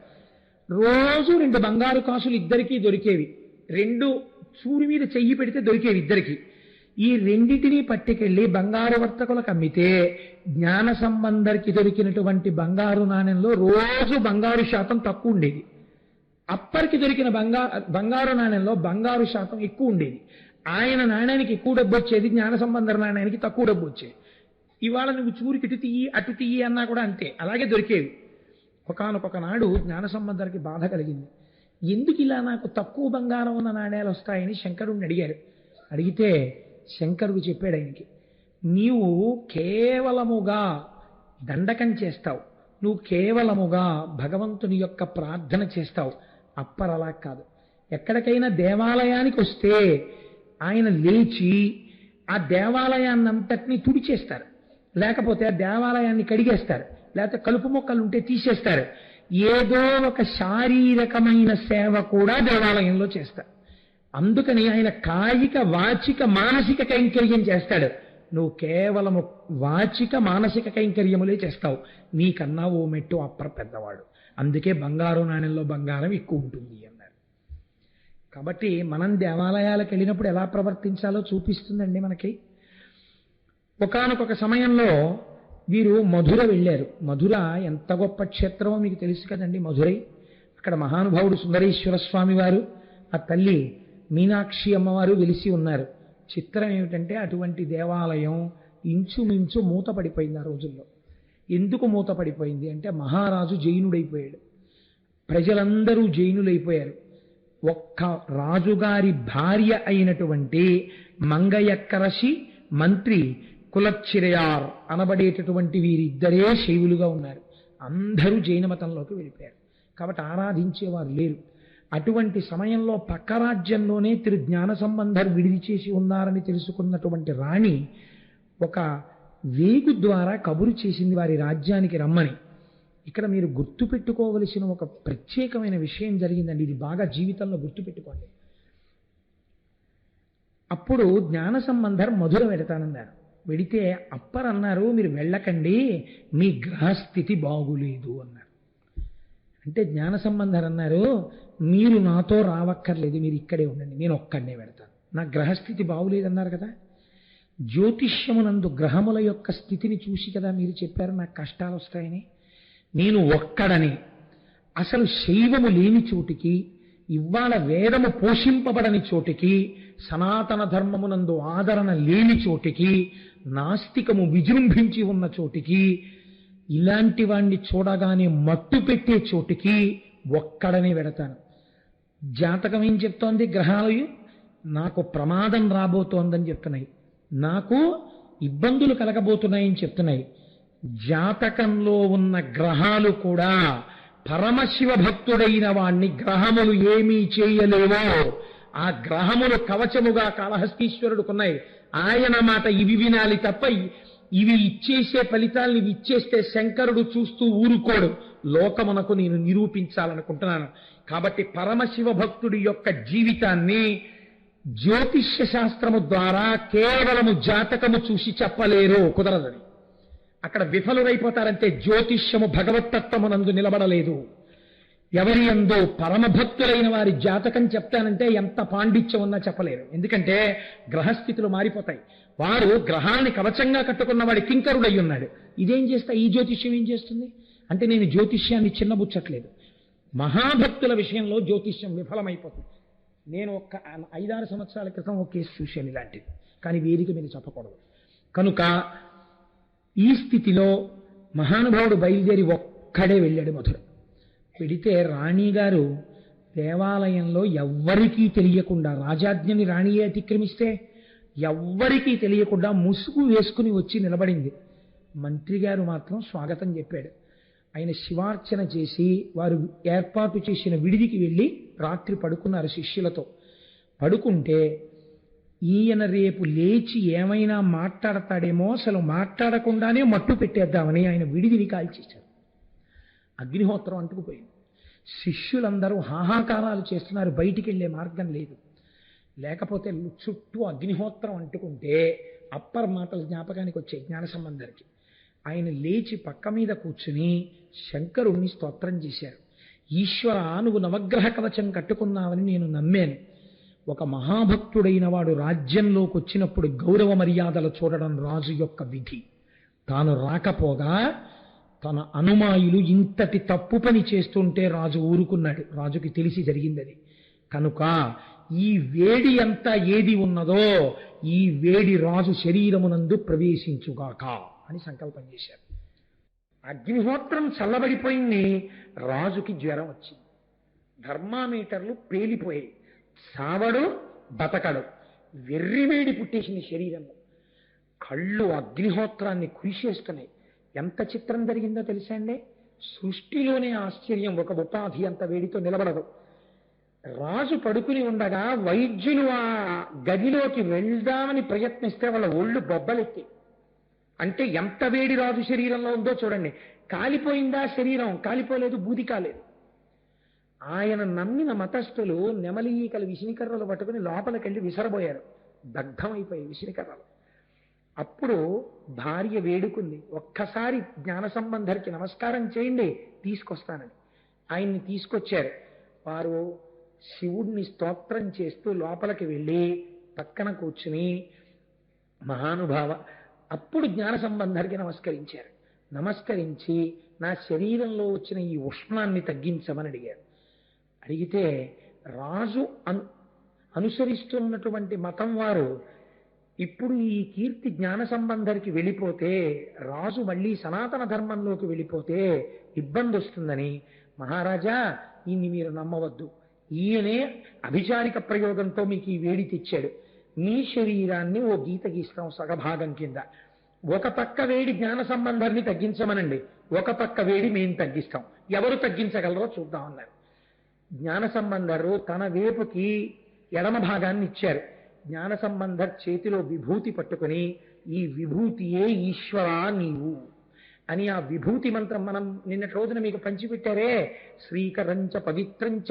రోజు 2 బంగారు కాసులు ఇద్దరికీ దొరికేవి. 2 సూర్యు మీద చెయ్యి పెడితే దొరికేవి ఇద్దరికి. ఈ రెండింటినీ పట్టుకెళ్ళి బంగారు వర్తకులకు అమ్మితే జ్ఞాన సంబంధరికి దొరికినటువంటి బంగారు నాణ్యంలో రోజు బంగారు శాతం తక్కువ ఉండేది. అప్పటికి దొరికిన బంగారు నాణ్యంలో బంగారు శాతం ఎక్కువ ఉండేది. ఆయన నాణ్యానికి ఎక్కువ డబ్బు వచ్చేది, జ్ఞాన సంబంధ నాణ్యానికి తక్కువ డబ్బు వచ్చేది. ఇవాళ నువ్వు చూరికి ఇటు తీయి అటు తీయి అన్నా కూడా అంతే, అలాగే దొరికేవి. ఒకానొక నాడు జ్ఞాన సంబంధరికి బాధ కలిగింది. ఎందుకు ఇలా నాకు తక్కువ బంగారం ఉన్న నాణ్యాలు వస్తాయని శంకరుడిని అడిగారు. అడిగితే శంకరుడు చెప్పాడు ఆయనకి, నీవు కేవలముగా దండకం చేస్తావు, నువ్వు కేవలముగా భగవంతుని యొక్క ప్రార్థన చేస్తావు. అప్పర్ అలా కాదు. ఎక్కడికైనా దేవాలయానికి వస్తే ఆయన లేచి ఆ దేవాలయాన్నంతటినీ తుడిచేస్తారు, లేకపోతే ఆ దేవాలయాన్ని కడిగేస్తారు, లేకపోతే కలుపు మొక్కలు ఉంటే తీసేస్తారు. ఏదో ఒక శారీరకమైన సేవ కూడా దేవాలయంలో చేస్తారు. అందుకని ఆయన కాయిక వాచిక మానసిక కైంకర్యం చేస్తాడు. నువ్వు కేవలము వాచిక మానసిక కైంకర్యములే చేస్తావు. నీకన్నా ఓ మెట్టు అప్పర్ పెద్దవాడు. అందుకే బంగారు నాణ్యంలో బంగారం ఎక్కువ ఉంటుంది అన్నారు. కాబట్టి మనం దేవాలయాలకు వెళ్ళినప్పుడు ఎలా ప్రవర్తించాలో చూపిస్తుందండి మనకి. ఒకానొక సమయంలో వీరు మధుర వెళ్ళారు. మధుర ఎంత గొప్ప క్షేత్రమో మీకు తెలుసు కదండి. మధురై అక్కడ మహానుభావుడు సుందరేశ్వర స్వామి వారు, ఆ తల్లి మీనాక్షి అమ్మవారు వెలిసి ఉన్నారు. చిత్రం ఏమిటంటే అటువంటి దేవాలయం ఇంచుమించు మూతపడిపోయింది ఆ రోజుల్లో. ఎందుకు మూతపడిపోయింది అంటే మహారాజు జైనుడైపోయాడు, ప్రజలందరూ జైనులైపోయారు. ఒక్క రాజుగారి భార్య అయినటువంటి మంగయక్కరసి మంత్రి కులచ్చిరయార్ అనబడేటటువంటి వీరిద్దరే శైవులుగా ఉన్నారు. అందరూ జైన మతంలోకి వెళ్ళిపోయారు. కాబట్టి ఆరాధించేవారు లేరు. అటువంటి సమయంలో పక్క రాజ్యంలోనే తిరు జ్ఞాన సంబంధాలు విడిది చేసి ఉన్నారని తెలుసుకున్నటువంటి రాణి ఒక వేగు ద్వారా కబురు చేసింది వారి రాజ్యానికి రమ్మని. ఇక్కడ మీరు గుర్తుపెట్టుకోవలసిన ఒక ప్రత్యేకమైన విషయం జరిగిందండి. ఇది బాగా జీవితంలో గుర్తుపెట్టుకోండి. అప్పుడు జ్ఞాన సంబంధం మధుర వెడతానన్నారు. వెడితే అప్పర్ అన్నారు, మీరు వెళ్ళకండి, మీ గ్రహస్థితి బాగులేదు అన్నారు. అంటే జ్ఞాన సంబంధం అన్నారు, మీరు నాతో రావక్కర్లేదు, మీరు ఇక్కడే ఉండండి, నేను ఒక్కడనే వెడతాను, నా గ్రహస్థితి బాగులేదన్నారు కదా. జ్యోతిష్యమునందు గ్రహముల యొక్క స్థితిని చూసి కదా మీరు చెప్పారు నాకు కష్టాలు వస్తాయని. నేను ఒక్కడని, అసలు శైవము లేని చోటికి, ఇవాళ వేదము పోషింపబడని చోటికి, సనాతన ధర్మమునందు ఆదరణ లేని చోటికి, నాస్తికము విజృంభించి ఉన్న చోటికి, ఇలాంటి వాణ్ణి చూడగానే మట్టు పెట్టే చోటికి ఒక్కడనే వెడతాను. జాతకం ఏం చెప్తోంది? గ్రహాలు నాకు ప్రమాదం రాబోతోందని చెప్తున్నాయి, నాకు ఇబ్బందులు కలగబోతున్నాయని చెప్తున్నాయి. జాతకంలో ఉన్న గ్రహాలు కూడా పరమశివ భక్తుడైన వాణ్ణి గ్రహములు ఏమీ చేయలేవో ఆ గ్రహములు కవచముగా కాళహస్తీశ్వరుడుకున్నాయి. ఆయన మాట ఇవి వినాలి తప్ప ఇవి ఇచ్చేసే ఫలితాలను ఇవి ఇచ్చేస్తే శంకరుడు చూస్తూ ఊరుకోడు. లోకమునకు నేను నిరూపించాలనుకుంటున్నాను. కాబట్టి పరమశివ భక్తుడి యొక్క జీవితాన్ని జ్యోతిష్య శాస్త్రము ద్వారా కేవలము జాతకము చూసి చెప్పలేరు, కుదరదని. అక్కడ విఫలురైపోతారంటే జ్యోతిష్యము భగవత్తత్వమునందు నిలబడలేదు. ఎవరి యందో పరమభక్తులైన వారి జాతకం చెప్తానంటే ఎంత పాండిత్యం ఉన్నా చెప్పలేరు. ఎందుకంటే గ్రహస్థితులు మారిపోతాయి. వారు గ్రహాన్ని కవచంగా కట్టుకున్న వాడి కింకరుడై ఉన్నాడు. ఇదేం చేస్తా, ఈ జ్యోతిష్యం ఏం చేస్తుంది అంటే నేను జ్యోతిష్యాన్ని చిన్నబుచ్చట్లేదు. మహాభక్తుల విషయంలో జ్యోతిష్యం విఫలమైపోతుంది. నేను ఒక 5-6 సంవత్సరాల క్రితం ఒక కేసు చూశాను ఇలాంటిది, కానీ వేదిక మీద చెప్పకూడదు కనుక. ఈ స్థితిలో మహానుభావుడు బయలుదేరి ఒక్కడే వెళ్ళాడు మధుర. వెడితే రాణిగారు దేవాలయంలో ఎవ్వరికీ తెలియకుండా, రాజాజ్ఞని రాణియే అతిక్రమిస్తే ఎవ్వరికీ తెలియకుండా ముసుగు వేసుకుని వచ్చి నిలబడింది. మంత్రి గారు మాత్రం స్వాగతం చెప్పాడు. ఆయన శివార్చన చేసి వారు ఏర్పాటు చేసిన విడిదికి వెళ్ళి రాత్రి పడుకున్నారు శిష్యులతో. పడుకుంటే ఈయన రేపు లేచి ఏమైనా మాట్లాడతాడేమో, అసలు మాట్లాడకుండానే మట్టు పెట్టేద్దామని ఆయన విడిదిని కాల్చేశారు. అగ్నిహోత్రం అంటుకుపోయింది. శిష్యులందరూ హాహాకారాలు చేస్తున్నారు, బయటికి వెళ్ళే మార్గం లేదు. లేకపోతే చుట్టూ అగ్నిహోత్రం అంటుకుంటే అప్పర్ మాటలు జ్ఞాపకానికి వచ్చాయి జ్ఞాన సంబంధరికి. ఆయన లేచి పక్క మీద కూర్చుని శంకరుణ్ణి స్తోత్రం చేశారు. ఈశ్వర, నువ్వు నవగ్రహ కవచం కట్టుకున్నావని నేను నమ్మాను. ఒక మహాభక్తుడైన వాడు రాజ్యంలోకి వచ్చినప్పుడు గౌరవ మర్యాదలు చూడడం రాజు యొక్క విధి. తాను రాకపోగా తన అనుమాయులు ఇంతటి తప్పు పని చేస్తుంటే రాజు ఊరుకున్నాడు. రాజుకి తెలిసి జరిగింది. కనుక ఈ వేడి అంతా ఏది ఉన్నదో ఈ వేడి రాజు శరీరమునందు ప్రవేశించుగాక అని సంకల్పం చేశారు. అగ్నిహోత్రం చల్లబడిపోయింది. రాజుకి జ్వరం వచ్చింది. థర్మామీటర్లు పేలిపోయాయి. సావడు బతకడు. వెర్రివేడి పుట్టేసింది శరీరంలో. కళ్ళు అగ్నిహోత్రాన్ని కురిసేస్తున్నాయి. ఎంత చిత్రం జరిగిందో తెలుసా అండి? సృష్టిలోనే ఆశ్చర్యం. ఒక ఉపాధి అంత వేడితో నిలబడదు. రాజు పడుకుని ఉండగా వైద్యులు ఆ గదిలోకి వెళ్దామని ప్రయత్నిస్తే వాళ్ళ ఒళ్ళు బొబ్బలెత్తి. అంటే ఎంత వేడి రాజు శరీరంలో ఉందో చూడండి. కాలిపోయిందా శరీరం? కాలిపోలేదు, బూది కాలేదు. ఆయన నమ్మిన మతస్థులు నెమలీకలు విసినికర్రలు పట్టుకుని లోపలికెళ్ళి విసరబోయారు. దగ్ధమైపోయి విసినికర్రలు. అప్పుడు భార్య వేడుకుంది, ఒక్కసారి జ్ఞాన సంబంధరికి నమస్కారం చేయండి, తీసుకొస్తానని. ఆయన్ని తీసుకొచ్చారు. వారు శివుడిని స్తోత్రం చేస్తూ లోపలికి వెళ్ళి పక్కన కూర్చుని మహానుభావ, అప్పుడు జ్ఞాన సంబంధరికి నమస్కరించారు. నమస్కరించి నా శరీరంలో వచ్చిన ఈ ఉష్ణాన్ని తగ్గించమని అడిగారు. అడిగితే రాజు అనుసరిస్తున్నటువంటి మతం వారు ఇప్పుడు ఈ కీర్తి జ్ఞాన సంబంధరికి వెళ్ళిపోతే, రాజు మళ్ళీ సనాతన ధర్మంలోకి వెళ్ళిపోతే ఇబ్బంది వస్తుందని, మహారాజా ఈయన్ని మీరు నమ్మవద్దు, ఈయనే అభిచారిక ప్రయోగంతో మీకు ఈ వేడి తెచ్చాడు. మీ శరీరాన్ని ఓ గీత గీస్తాం సగభాగం కింద. ఒక పక్క వేడి జ్ఞాన సంబంధాన్ని తగ్గించమనండి, ఒక పక్క వేడి మేము తగ్గిస్తాం, ఎవరు తగ్గించగలరో చూద్దాం అన్నారు. జ్ఞాన సంబంధరు తన వేపుకి ఎడమ భాగాన్ని ఇచ్చారు. జ్ఞాన సంబంధర్ చేతిలో విభూతి పట్టుకుని, ఈ విభూతియే ఈశ్వరా నీవు అని ఆ విభూతి మంత్రం మనం నిన్నటి రోజున మీకు పంచిపెట్టారే, శ్రీకరంచ పవిత్రంచ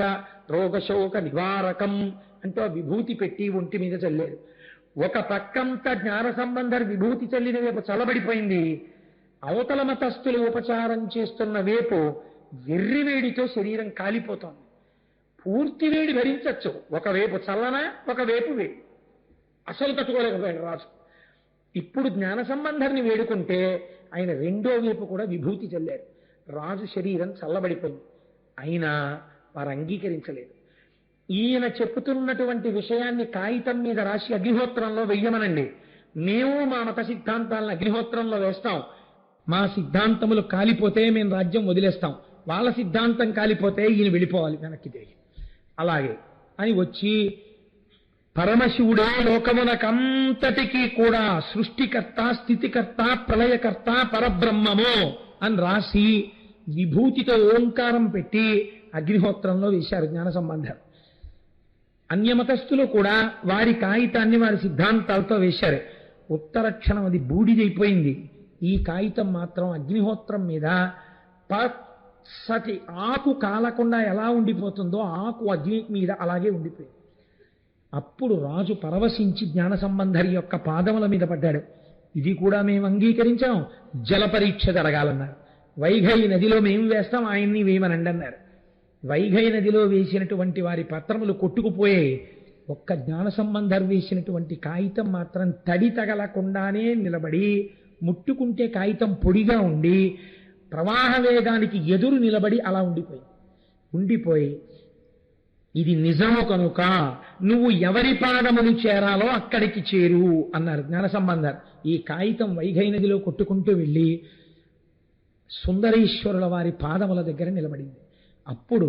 రోగశోక నివారకం అంటూ ఆ విభూతి పెట్టి ఒంటి మీద చల్లారు. ఒక పక్కంతా జ్ఞాన సంబంధర్ విభూతి చల్లిన వైపు చల్లబడిపోయింది. అవతల మతస్థులు ఉపచారం చేస్తున్న వైపు వెర్రివేడితో శరీరం కాలిపోతోంది. పూర్తి వేడి భరించచ్చు, ఒకవైపు చల్లన ఒకవైపు వేడి. అసలు తట్టుకోలేకపోయాడు రాజు. ఇప్పుడు జ్ఞాన సంబంధాన్ని వేడుకుంటే ఆయన రెండో వైపు కూడా విభూతి చల్లారు. రాజు శరీరం చల్లబడిపోయింది. అయినా వారు అంగీకరించలేదు. ఈయన చెప్పుతున్నటువంటి విషయాన్ని కాగితం మీద రాసి అగ్నిహోత్రంలో వెయ్యమనండి, మేము మా మత సిద్ధాంతాలను అగ్నిహోత్రంలో వేస్తాం, మా సిద్ధాంతములు కాలిపోతే మేము రాజ్యం వదిలేస్తాం, వాళ్ళ సిద్ధాంతం కాలిపోతే ఈయన వెళ్ళిపోవాలి వెనక్కి తిరిగి. అలాగే అని వచ్చి పరమశివుడే లోకమునకంతటికీ కూడా సృష్టికర్త, స్థితికర్త, ప్రళయకర్త, పరబ్రహ్మము అని రాసి విభూతితో ఓంకారం పెట్టి అగ్నిహోత్రంలో వేశారు జ్ఞాన సంబంధం. అన్యమతస్థులు కూడా వారి కాగితాన్ని వారి సిద్ధాంతాలతో వేశారు. ఉత్తరక్షణం అది బూడిదైపోయింది. ఈ కాగితం మాత్రం అగ్నిహోత్రం మీద పచ్చటి ఆకు కాలకుండా ఎలా ఉండిపోతుందో ఆకు అగ్ని మీద అలాగే ఉండిపోయింది. అప్పుడు రాజు పరవశించి జ్ఞాన సంబంధరి యొక్క పాదముల మీద పడ్డాడు. ఇది కూడా మేము అంగీకరించాం, జల పరీక్ష జరగాలన్నారు. వైఘై నదిలో మేము వేస్తాం, ఆయన్ని వేయమనండి అన్నారు. వైఘై నదిలో వేసినటువంటి వారి పత్రములు కొట్టుకుపోయాయి. ఒక్క జ్ఞాన సంబంధర్ వేసినటువంటి కాగితం మాత్రం తడి తగలకుండానే నిలబడి, ముట్టుకుంటే కాగితం పొడిగా ఉండి ప్రవాహ వేగానికి ఎదురు నిలబడి అలా ఉండిపోయి ఇది నిజము కనుక నువ్వు ఎవరి పాదములు చేరాలో అక్కడికి చేరు అన్నారు జ్ఞాన సంబంధర్. ఈ కాగితం వైఘై నదిలో కొట్టుకుంటూ వెళ్ళి సుందరేశ్వరుల వారి పాదముల దగ్గర నిలబడింది. అప్పుడు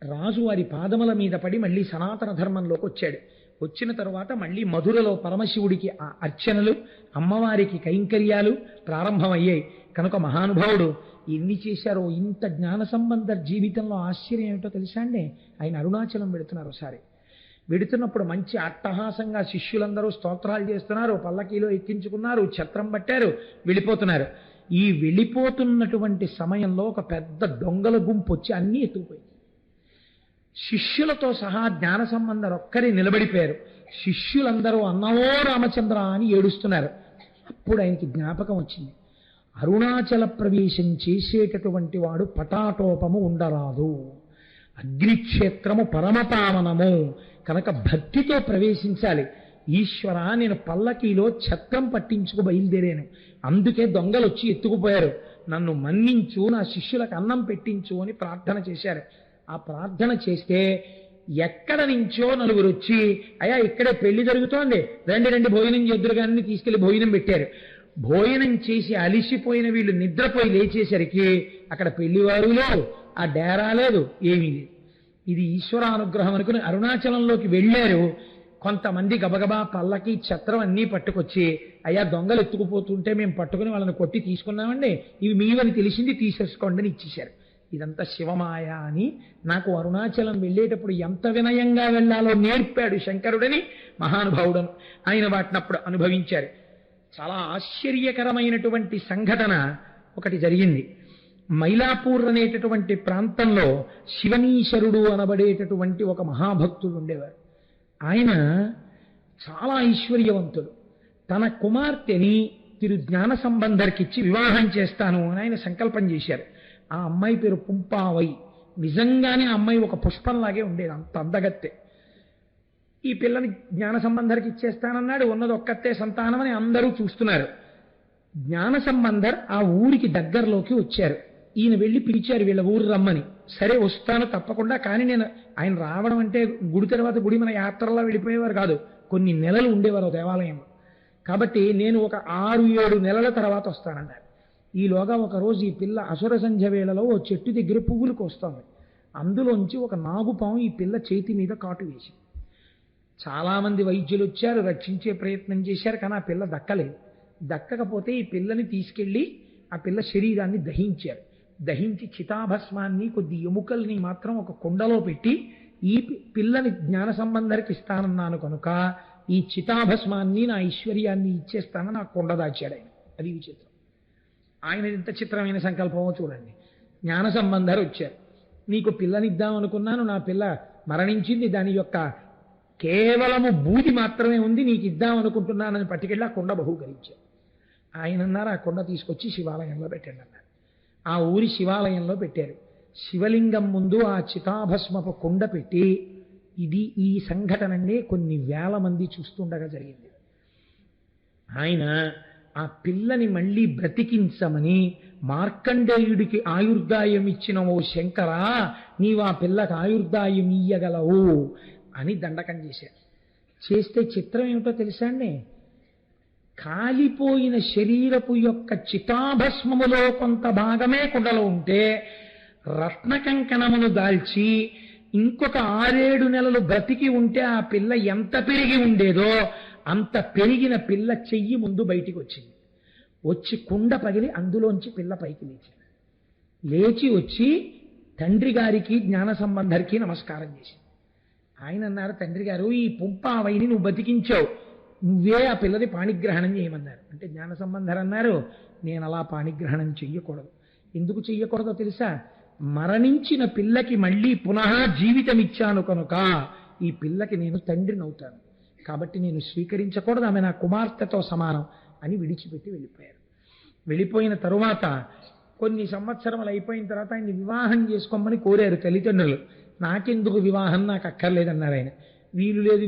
రాజు వారి పాదముల మీద పడి మళ్ళీ సనాతన ధర్మంలోకి వచ్చాడు. వచ్చిన తరువాత మళ్ళీ మధురలో పరమశివుడికి ఆ అర్చనలు, అమ్మవారికి కైంకర్యాలు ప్రారంభమయ్యాయి. కనుక మహానుభావుడు ఎన్ని చేశారో. ఇంత జ్ఞాన సంబంధ జీవితంలో ఆశ్చర్యం ఏమిటో తెలుసా అండి? ఆయన అరుణాచలం వెడుతున్నారు. ఒకసారి వెడుతున్నప్పుడు మంచి అట్టహాసంగా శిష్యులందరూ స్తోత్రాలు చేస్తున్నారు, పల్లకీలో ఎక్కించుకున్నారు, ఛత్రం పట్టారు, వెళ్ళిపోతున్నారు. ఈ వెళ్ళిపోతున్నటువంటి సమయంలో ఒక పెద్ద దొంగల గుంపు వచ్చి అన్నీ ఎత్తుకుపోయింది. శిష్యులతో సహా జ్ఞాన సంబంధం ఒక్కరి నిలబడిపోయారు. శిష్యులందరూ అన్నవో రామచంద్ర అని ఏడుస్తున్నారు. అప్పుడు ఆయనకి జ్ఞాపకం వచ్చింది, అరుణాచల ప్రవేశం చేసేటటువంటి వాడు పటాటోపము ఉండరాదు, అగ్నిక్షేత్రము పరమపావనము కనుక భక్తితో ప్రవేశించాలి. ఈశ్వర, నేను పల్లకీలో ఛత్రం పట్టించుకు బయలుదేరాను, అందుకే దొంగలు వచ్చి ఎత్తుకుపోయారు, నన్ను మన్నించు, నా శిష్యులకు అన్నం పెట్టించు అని ప్రార్థన చేశారు. ఆ ప్రార్థన చేస్తే ఎక్కడ నుంచో నలుగురు వచ్చి, అయ్యా ఇక్కడే పెళ్లి జరుగుతోంది, రండి భోజనం చేద్దురు కానీ తీసుకెళ్లి భోజనం పెట్టారు. భోజనం చేసి అలిసిపోయిన వీళ్ళు నిద్రపోయి లేచేసరికి అక్కడ పెళ్లివారు లేదు, ఆ డేరా లేదు, ఏమీ లేదు. ఇది ఈశ్వరానుగ్రహం అనుకుని అరుణాచలంలోకి వెళ్ళారు. కొంతమంది గబగబా పల్లకి ఛత్రం అన్నీ పట్టుకొచ్చి, అయ్యా దొంగలు ఎత్తుకుపోతుంటే మేము పట్టుకుని వాళ్ళని కొట్టి తీసుకున్నామండి, ఇవి మీవని తెలిసింది, తీసేసుకోండి అని ఇచ్చేశారు. ఇదంతా శివమాయ అని నాకు అరుణాచలం వెళ్ళేటప్పుడు ఎంత వినయంగా వెళ్ళాలో నేర్పాడు శంకరుడని మహానుభావుడను. ఆయన వాటినప్పుడు అనుభవించారు. చాలా ఆశ్చర్యకరమైనటువంటి సంఘటన ఒకటి జరిగింది. మైలాపూర్ అనేటటువంటి ప్రాంతంలో శివనీశ్వరుడు అనబడేటటువంటి ఒక మహాభక్తుడు ఉండేవారు. ఆయన చాలా ఐశ్వర్యవంతుడు. తన కుమార్తెని తిరు జ్ఞాన సంబంధర్కిచ్చి వివాహం చేస్తాను అని ఆయన సంకల్పం చేశారు. ఆ అమ్మాయి పేరు పుంపావై. నిజంగానే ఆ అమ్మాయి ఒక పుష్పంలాగే ఉండేది, అంత అందగత్తె. ఈ పిల్లని జ్ఞాన సంబంధర్కి ఇచ్చేస్తానన్నాడు. ఉన్నది ఒక్కతే సంతానం అని అందరూ చూస్తున్నారు. జ్ఞాన సంబంధర్ ఆ ఊరికి దగ్గరలోకి వచ్చారు. ఈయన వెళ్ళి పిలిచారు వీళ్ళ ఊరు రమ్మని. సరే వస్తాను తప్పకుండా, కానీ నేను ఆయన రావడం అంటే గుడి తర్వాత గుడి మన యాత్రలా వెళ్ళిపోయేవారు కాదు, కొన్ని నెలలు ఉండేవారు దేవాలయంలో. కాబట్టి నేను ఒక 6-7 నెలల తర్వాత వస్తానన్నారు. ఈలోగా ఒకరోజు ఈ పిల్ల అసుర సంధ్య వేళలో ఓ చెట్టు దగ్గర పువ్వులు కోస్తోంది. అందులోంచి ఒక నాగుపాము ఈ పిల్ల చేతి మీద కాటు వేసి, చాలామంది వైద్యులు వచ్చారు, రక్షించే ప్రయత్నం చేశారు, కానీ ఆ పిల్ల దక్కలేదు. దక్కకపోతే ఈ పిల్లని తీసుకెళ్లి ఆ పిల్ల శరీరాన్ని దహించారు. దహించి చితాభస్మాన్ని, కొద్ది ఎముకల్ని మాత్రం ఒక కుండలో పెట్టి, ఈ పిల్లని జ్ఞాన సంబంధరికి ఇస్తానన్నాను కనుక ఈ చితాభస్మాన్ని నా ఐశ్వర్యాన్ని ఇచ్చేస్తానని నా కుండ దాచాడు ఆయన. అది విచిత్రం. ఆయన ఎంత చిత్రమైన సంకల్పమో చూడండి. జ్ఞాన సంబంధరు వచ్చారు, నీకు పిల్లనిద్దాం అనుకున్నాను, నా పిల్ల మరణించింది, దాని యొక్క కేవలము బూది మాత్రమే ఉంది, నీకు ఇద్దాం అనుకుంటున్నానని పట్టుకెళ్ళి ఆ కుండ బహూకరించారు. ఆయన అన్నారు, ఆ కుండ తీసుకొచ్చి శివాలయంలో పెట్టండి అన్నారు. ఆ ఊరి శివాలయంలో పెట్టారు. శివలింగం ముందు ఆ చితాభస్మపు కుండ పెట్టి, ఈ సంఘటననే కొన్ని వేల మంది చూస్తుండగా జరిగింది. ఆయన ఆ పిల్లని మళ్ళీ బ్రతికించమని మార్కండేయుడికి ఆయుర్దాయం ఇచ్చిన ఓ శంకరా, నీవు ఆ పిల్లకి ఆయుర్దాయం ఇయ్యగలవు అని దండకం చేశారు. చేస్తే చిత్రం ఏమిటో తెలుసా అండి? కాలిపోయిన శరీరపు యొక్క చితాభస్మములో కొంత భాగమే కుండలో ఉంటే, రత్నకంకణమును దాల్చి ఇంకొక 6-7 నెలలు బ్రతికి ఉంటే ఆ పిల్ల ఎంత పెరిగి ఉండేదో అంత పెరిగిన పిల్ల చెయ్యి ముందు బయటికి వచ్చింది. వచ్చి కుండ పగిలి అందులోంచి పిల్ల పైకి లేచింది. లేచి వచ్చి తండ్రి గారికి జ్ఞాన సంబంధరికి నమస్కారం చేసింది. ఆయన అన్నారు, తండ్రి గారు ఈ పుంపావైని నువ్వు బతికించావు, నువ్వే ఆ పిల్లది పాణిగ్రహణం చేయమన్నారు. అంటే జ్ఞాన సంబంధర్ అన్నారు, నేను అలా పాణిగ్రహణం చెయ్యకూడదు. ఎందుకు చెయ్యకూడదో తెలుసా? మరణించిన పిల్లకి మళ్ళీ పునః జీవితం ఇచ్చాను కనుక ఈ పిల్లకి నేను తండ్రిని అవుతాను, కాబట్టి నేను స్వీకరించకూడదు, ఆమె నా కుమార్తెతో సమానం అని విడిచిపెట్టి వెళ్ళిపోయారు. వెళ్ళిపోయిన తరువాత కొన్ని సంవత్సరములు అయిపోయిన తర్వాత ఆయన్ని వివాహం చేసుకోమని కోరారు తల్లిదండ్రులు. నాకెందుకు వివాహం, నాకు అక్కర్లేదన్నారు ఆయన. వీలు లేదు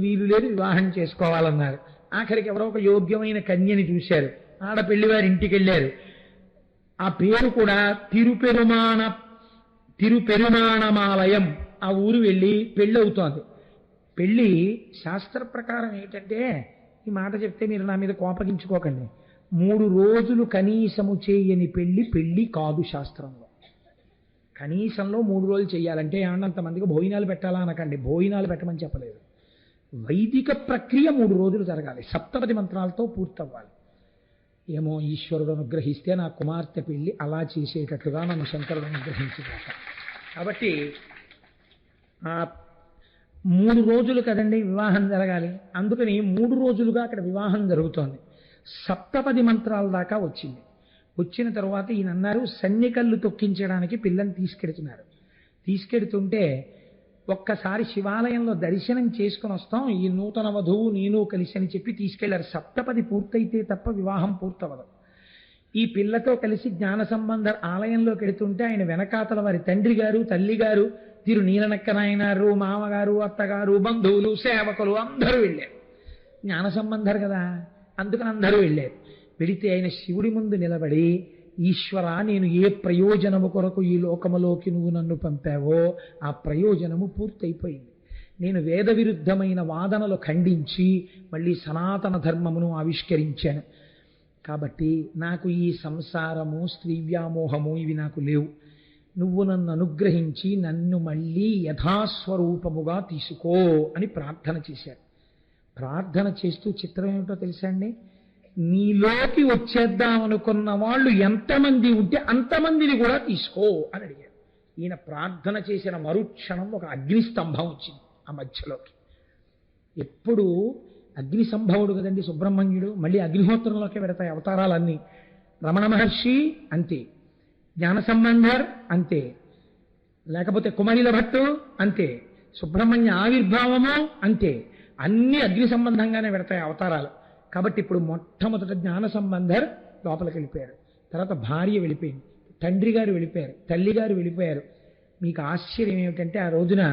వివాహం చేసుకోవాలన్నారు. ఆఖరికి ఎవరో ఒక యోగ్యమైన కన్యని చూశారు, ఆడ పెళ్లివారి ఇంటికి వెళ్ళారు. ఆ పేరు కూడా తిరుపెరుమాణమాలయం, ఆ ఊరు వెళ్ళి పెళ్ళి అవుతోంది. పెళ్ళి శాస్త్ర ప్రకారం ఏంటంటే, ఈ మాట చెప్తే మీరు నా మీద కోపగించుకోకండి, 3 రోజులు కనీసము చేయని పెళ్ళి కాదు శాస్త్రంలో. కనీసంలో 3 రోజులు చేయాలంటే ఏమన్నా అంతమందికి భోజనాలు పెట్టాలా అనకండి, భోజనాలు పెట్టమని చెప్పలేదు. వైదిక ప్రక్రియ 3 రోజులు జరగాలి, సప్తపది మంత్రాలతో పూర్తవ్వాలి. ఏమో ఈశ్వరుడు అనుగ్రహిస్తే నా కుమార్తె పెళ్లి అలా చేసేటట్లుగా నన్ను శంకరుడు అనుగ్రహించుగాక. కాబట్టి 3 రోజులు కదండి వివాహం జరగాలి, అందుకని 3 రోజులుగా అక్కడ వివాహం జరుగుతోంది. సప్తపది మంత్రాల దాకా వచ్చింది. వచ్చిన తర్వాత ఈయన అన్నారు, సన్నికళ్ళు తొక్కించడానికి పిల్లని తీసుకెడుతున్నారు. తీసుకెడుతుంటే ఒక్కసారి శివాలయంలో దర్శనం చేసుకుని వస్తాం, ఈ నూతన వధువు నేను కలిసి అని చెప్పి తీసుకెళ్లారు. సప్తపది పూర్తయితే తప్ప వివాహం పూర్తవదు. ఈ పిల్లతో కలిసి జ్ఞాన సంబంధ ఆలయంలోకి వెడుతుంటే ఆయన వెనకాతల వారి తండ్రి గారు, తల్లి గారు, తిరు నీలనక్కనాయనారు, మామగారు, అత్తగారు, బంధువులు, సేవకులు అందరూ వెళ్ళారు. జ్ఞాన సంబంధరు కదా, అందుకని అందరూ వెళ్ళారు. వెడితే ఆయన శివుడి ముందు నిలబడి, ఈశ్వర, నేను ఏ ప్రయోజనము కొరకు ఈ లోకములోకి నువ్వు నన్ను పంపావో ఆ ప్రయోజనము పూర్తయిపోయింది. నేను వేద విరుద్ధమైన వాదనలు ఖండించి మళ్ళీ సనాతన ధర్మమును ఆవిష్కరించాను. కాబట్టి నాకు ఈ సంసారము, స్త్రీ వ్యామోహము ఇవి నాకు లేవు. నువ్వు నన్ను అనుగ్రహించి నన్ను మళ్ళీ యథాస్వరూపముగా తీసుకో అని ప్రార్థన చేశారు. ప్రార్థన చేస్తూ చిత్రం ఏమిటో తెలుసా అండి, నీలోకి వచ్చేద్దామనుకున్న వాళ్ళు ఎంతమంది ఉంటే అంతమందిని కూడా తీసుకో అని అడిగారు. ఈయన ప్రార్థన చేసిన మరుక్షణం ఒక అగ్నిస్తంభం వచ్చింది ఆ మధ్యలోకి. ఎప్పుడు అగ్నిసంభవుడు కదండి సుబ్రహ్మణ్యుడు, మళ్ళీ అగ్నిహోత్రంలోకి పెడతాయి అవతారాలన్నీ. రమణ మహర్షి అంతే, జ్ఞాన సంబంధర్ అంతే, లేకపోతే కుమరిల భట్టు అంతే, సుబ్రహ్మణ్య ఆవిర్భావము అంతే, అన్ని అగ్ని సంబంధంగానే పెడతాయి అవతారాలు. కాబట్టి ఇప్పుడు మొట్టమొదట జ్ఞాన సంబంధర్ లోపలికి వెళ్ళిపోయారు, తర్వాత భార్య వెళ్ళిపోయింది, తండ్రి గారు వెళ్ళిపోయారు, తల్లి గారు వెళ్ళిపోయారు. మీకు ఆశ్చర్యం ఏమిటంటే ఆ రోజున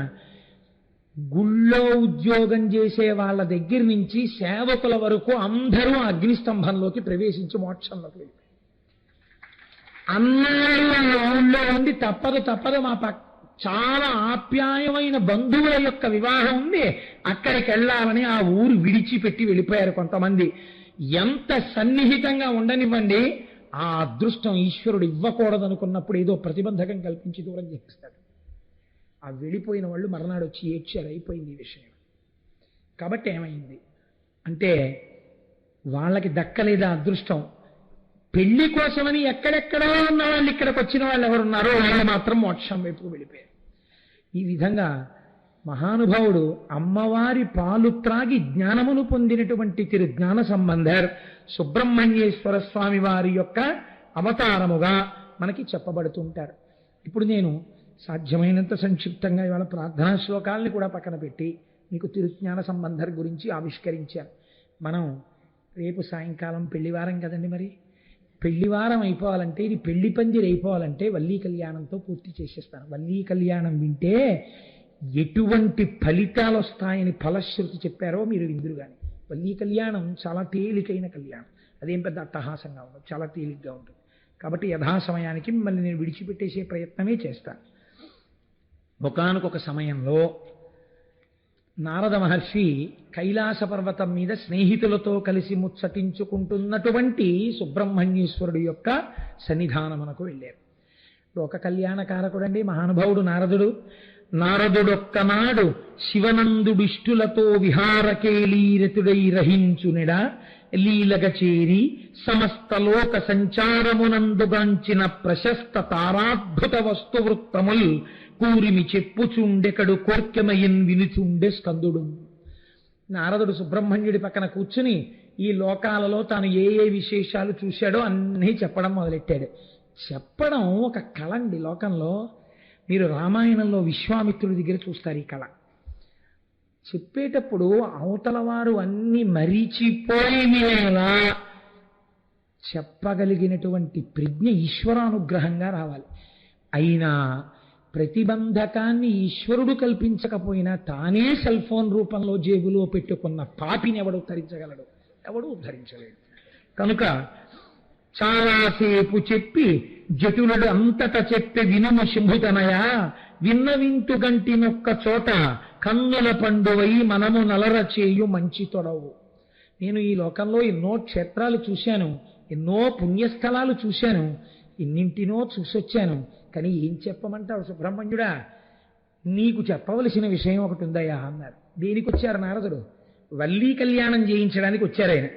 గుళ్ళో ఉద్యోగం చేసే వాళ్ళ దగ్గర నుంచి సేవకుల వరకు అందరూ అగ్నిస్తంభంలోకి ప్రవేశించి మోక్షంలోకి వెళ్ళిపోయారు. అన్నాళ్ళలో ఉండి తప్పదు మా చాలా ఆప్యాయమైన బంధువుల యొక్క వివాహం ఉంది, అక్కడికి వెళ్ళాలని ఆ ఊరు విడిచిపెట్టి వెళ్ళిపోయారు కొంతమంది. ఎంత సన్నిహితంగా ఉండనివ్వండి, ఆ అదృష్టం ఈశ్వరుడు ఇవ్వకూడదనుకున్నప్పుడు ఏదో ప్రతిబంధకం కల్పించి దూరం చేస్తాడు. ఆ వెళ్ళిపోయిన వాళ్ళు మర్నాడు వచ్చి ఏడ్చారు, అయిపోయింది ఈ విషయం. కాబట్టి ఏమైంది అంటే వాళ్ళకి దక్కలేదా అదృష్టం. పెళ్లి కోసమని ఎక్కడెక్కడో ఉన్న వాళ్ళు ఇక్కడికి వచ్చిన వాళ్ళు ఎవరున్నారో వాళ్ళు మాత్రం మోక్షం వైపుకు వెళ్ళిపోయారు. ఈ విధంగా మహానుభావుడు అమ్మవారి పాలు త్రాగి జ్ఞానమును పొందినటువంటి తిరు జ్ఞాన సంబంధర్ సుబ్రహ్మణ్యేశ్వర స్వామి వారి యొక్క అవతారముగా మనకి చెప్పబడుతుంటారు. ఇప్పుడు నేను సాధ్యమైనంత సంక్షిప్తంగా ఇవాళ ప్రార్థనా శ్లోకాలని కూడా పక్కన పెట్టి మీకు తిరుజ్ఞాన సంబంధర్ గురించి ఆవిష్కరించాను. మనం రేపు సాయంకాలం పెళ్లివారం కదండి, మరి పెళ్లివారం అయిపోవాలంటే, ఇది పెళ్లి పందిరి అయిపోవాలంటే వల్లీ కళ్యాణంతో పూర్తి చేసేస్తాను. వల్లీ కళ్యాణం వింటే ఎటువంటి ఫలితాలు వస్తాయని ఫలశ్రుతి చెప్పారో మీరు విందురు. కానీ వల్లీ కళ్యాణం చాలా తేలికైన కళ్యాణం, అదేం పెద్ద అట్టహాసంగా ఉండదు, చాలా తేలిగ్గా ఉంటుంది. కాబట్టి యథాసమయానికి మిమ్మల్ని నేను విడిచిపెట్టేసే ప్రయత్నమే చేస్తాను. ఒకానొక సమయంలో నారద మహర్షి కైలాస పర్వతం మీద స్నేహితులతో కలిసి ముచ్చటించుకుంటున్నటువంటి సుబ్రహ్మణ్యేశ్వరుడు యొక్క సన్నిధానమునకు వెళ్ళారు. లోక కళ్యాణకారకుడండి మహానుభావుడు నారదుడు. నారదుడొక్కనాడు శివనందుడిష్టులతో విహారకేలీరతుడై రహించునిడ లీలగ చేరి సమస్త లోక సంచారమునందుగాంచిన ప్రశస్త తారాద్భుత వస్తువృత్తముల్ కూరిమి చెప్పుచుండెకడు కోర్కెమయన్ వినుచుండే స్కందుడు. నారదుడు సుబ్రహ్మణ్యుడి పక్కన కూర్చుని ఈ లోకాలలో తాను ఏ ఏ విశేషాలు చూశాడో అన్నీ చెప్పడం మొదలెట్టాడు. చెప్పడం ఒక కళ అండి. లోకంలో మీరు రామాయణంలో విశ్వామిత్రుడి దగ్గర చూస్తారు ఈ కళ. చెప్పేటప్పుడు అవతల వారు అన్ని మరిచిపోయినేలా చెప్పగలిగినటువంటి ప్రజ్ఞ ఈశ్వరానుగ్రహంగా రావాలి. అయినా ప్రతిబంధకాన్ని ఈశ్వరుడు కల్పించకపోయినా తానే సెల్ ఫోన్ రూపంలో జేబులో పెట్టుకున్న పాపిని ఎవడు ఉద్ధరించగలడు? ఎవడు ఉద్ధరించలేడు. కనుక చాలాసేపు చెప్పి జటులుడు అంతట చెప్పే వినుము శంభుతనయ, విన్నవింతు గంటినొక్క చోట కన్నుల పండువై మనము నలర చేయు మంచి తొడవు. నేను ఈ లోకంలో ఎన్నో క్షేత్రాలు చూశాను, ఎన్నో పుణ్యస్థలాలు చూశాను, ఎన్నింటినో చూసొచ్చాను. కానీ ఏం చెప్పమంటావు సుబ్రహ్మణ్యుడా? నీకు చెప్పవలసిన విషయం ఒకటి ఉందయ్యా అన్నారు. దేనికి వచ్చారు నారదుడు? వల్లీ కళ్యాణం చేయించడానికి వచ్చారు ఆయన.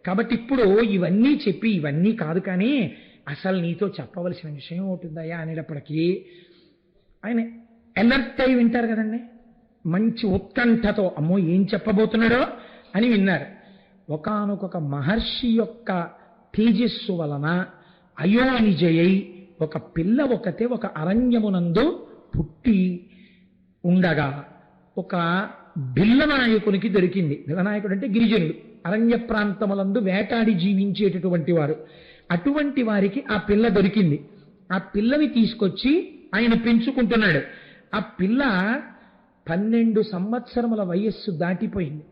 కాబట్టి ఇప్పుడు ఇవన్నీ చెప్పి ఇవన్నీ కాదు, కానీ అసలు నీతో చెప్పవలసిన విషయం ఒకటి ఉందయ్యా అనేటప్పటికీ ఆయన ఎలర్ట్ అయి వింటారు కదండి. మంచి ఉత్కంఠతో అమ్మో ఏం చెప్పబోతున్నాడో అని విన్నారు. ఒకానొక మహర్షి యొక్క తేజస్సు వలన అయోనిజయై ఒక పిల్ల ఒకతే ఒక అరణ్యమునందు పుట్టి ఉండగా ఒక బిల్లనాయకునికి దొరికింది. బిల్లనాయకుడు అంటే గిరిజనుడు, అరణ్య ప్రాంతములందు వేటాడి జీవించేటటువంటి వారు. అటువంటి వారికి ఆ పిల్ల దొరికింది. ఆ పిల్లని తీసుకొచ్చి ఆయన పెంచుకుంటున్నాడు. ఆ పిల్ల 12 సంవత్సరముల వయస్సు దాటిపోయింది.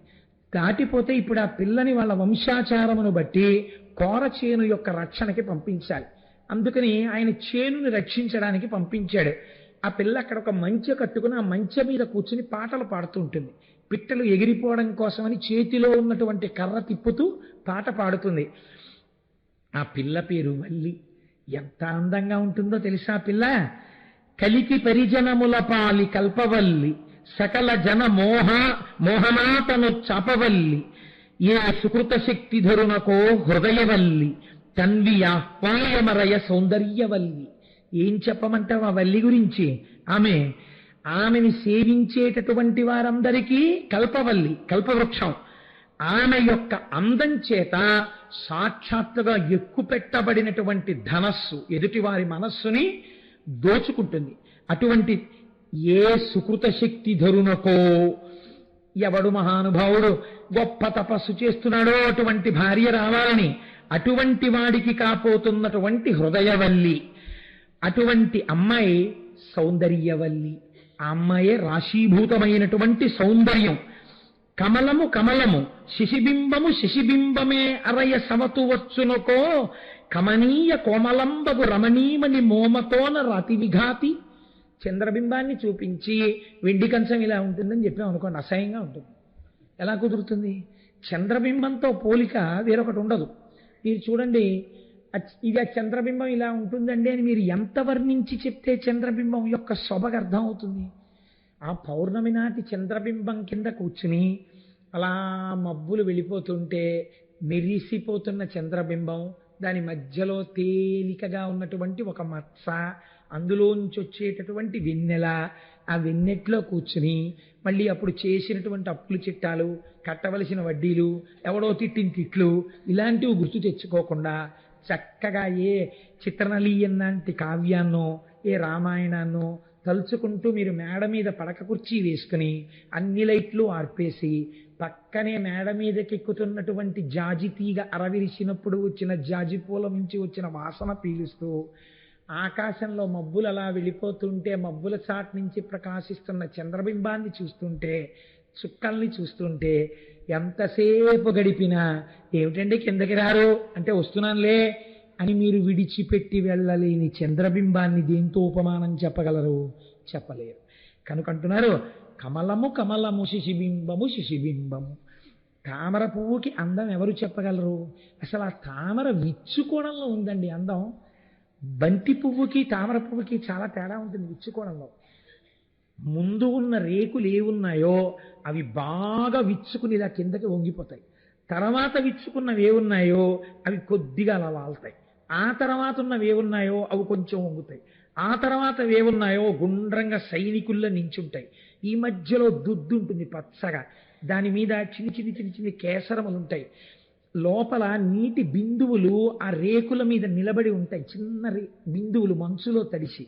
దాటిపోతే ఇప్పుడు ఆ పిల్లని వాళ్ళ వంశాచారమును బట్టి కోరచేను యొక్క రక్షణకి పంపించాలి. అందుకని ఆయన చేనుని రక్షించడానికి పంపించాడు. ఆ పిల్ల అక్కడ ఒక మంచె కట్టుకుని ఆ మంచె మీద కూర్చుని పాటలు పాడుతూ ఉంటుంది. పిట్టలు ఎగిరిపోవడం కోసమని చేతిలో ఉన్నటువంటి కర్ర తిప్పుతూ పాట పాడుతుంది. ఆ పిల్ల పేరు వల్లి. ఎంత అందంగా ఉంటుందో తెలుసా పిల్ల? కలికి పరిజనముల పాలి కల్పవల్లి, సకల జన మోహనాతను చాపవల్లి, ఏ సుకృత శక్తి ధరునకో హృదయవల్లి, తన్వి ఆహ్వాయమరయ సౌందర్యవల్లి. ఏం చెప్పమంటావు ఆ వల్లి గురించి? ఆమెని సేవించేటటువంటి వారందరికీ కల్పవల్లి, కల్పవృక్షం. ఆమె యొక్క అందం చేత సాక్షాత్తుగా ఎక్కుపెట్టబడినటువంటి ధనస్సు ఎదుటివారి మనస్సుని దోచుకుంటుంది. అటువంటి ఏ సుకృత శక్తి ధరునకో, ఎవడు మహానుభావుడు గొప్ప తపస్సు చేస్తున్నాడో అటువంటి భార్య రావాలని అటువంటి వాడికి కాపోతున్నటువంటి హృదయవల్లి, అటువంటి అమ్మాయి సౌందర్యవల్లి. ఆ అమ్మాయే రాశీభూతమైనటువంటి సౌందర్యం. కమలము కమలము, శిశిబింబము శిశిబింబమే అరయ సవతు వచ్చునకో, కమనీయ కోమలంబగు రమణీమణి మోమతోన రాతి విఘాతి. చంద్రబింబాన్ని చూపించి వెండి కంచం ఇలా ఉంటుందని చెప్పాం అనుకోండి, అసహ్యంగా ఉంటుంది. ఎలా కుదురుతుంది? చంద్రబింబంతో పోలిక వేరొకటి ఉండదు. మీరు చూడండి, ఇది ఆ చంద్రబింబం ఇలా ఉంటుందండి అని మీరు ఎంత వర్ణించి చెప్తే చంద్రబింబం యొక్క సొబగు అర్థం అవుతుంది. ఆ పౌర్ణమి నాటి చంద్రబింబం కింద కూర్చుని అలా మబ్బులు వెళ్ళిపోతుంటే మెరిసిపోతున్న చంద్రబింబం, దాని మధ్యలో తేలికగా ఉన్నటువంటి ఒక మత్స, అందులోంచి వచ్చేటటువంటి వెన్నెల, ఆ వెన్నెట్లో కూర్చుని మళ్ళీ అప్పుడు చేసినటువంటి అప్పులు చిట్టాలు, కట్టవలసిన వడ్డీలు, ఎవడో తిట్టిన తిట్లు, ఇలాంటివి గుర్తు తెచ్చుకోకుండా చక్కగా ఏ చిత్రనలీయం లాంటి కావ్యాన్నో ఏ రామాయణాన్నో తలుచుకుంటూ మీరు మేడ మీద పడక కుర్చీ వేసుకుని అన్ని లైట్లు ఆర్పేసి పక్కనే మేడ మీదకెక్కుతున్నటువంటి జాజి తీగ అరవిరిసినప్పుడు వచ్చిన జాజి పూల నుంచి వచ్చిన వాసన పీలుస్తూ ఆకాశంలో మబ్బులు అలా వెళ్ళిపోతుంటే మబ్బుల చాట్ నుంచి ప్రకాశిస్తున్న చంద్రబింబాన్ని చూస్తుంటే, చుక్కల్ని చూస్తుంటే ఎంతసేపు గడిపినా ఏమిటండి కిందకి రారు అంటే వస్తున్నానులే అని మీరు విడిచిపెట్టి వెళ్ళలేని చంద్రబింబాన్ని దేంతో ఉపమానం చెప్పగలరు? చెప్పలేరు. కనుకంటున్నారు కమలము కమలము శిశిబింబము శిశిబింబము. తామర పువ్వుకి అందం ఎవరు చెప్పగలరు? అసలు ఆ తామర విచ్చుకోవడంలో ఉందండి అందం. బంతి పువ్వుకి తామర పువ్వుకి చాలా తేడా ఉంటుంది విచ్చుకోవడంలో. ముందు ఉన్న రేకులు ఏవున్నాయో అవి బాగా విచ్చుకుని ఇలా కిందకి వంగిపోతాయి. తర్వాత విచ్చుకున్నవి ఏవున్నాయో అవి కొద్దిగా అలా వాళ్తాయి. ఆ తర్వాత ఉన్నవి ఏవున్నాయో అవి కొంచెం వంగుతాయి. ఆ తర్వాత ఏమున్నాయో గుండ్రంగా సైనికుల్లో నించుంటాయి. ఈ మధ్యలో దుద్దు ఉంటుంది పచ్చగా, దాని మీద చిన్ని చిన్ని చిన్ని చిన్ని కేసరములు ఉంటాయి. లోపల నీటి బిందువులు ఆ రేకుల మీద నిలబడి ఉంటాయి, చిన్న బిందువులు మంచులో తడిసి.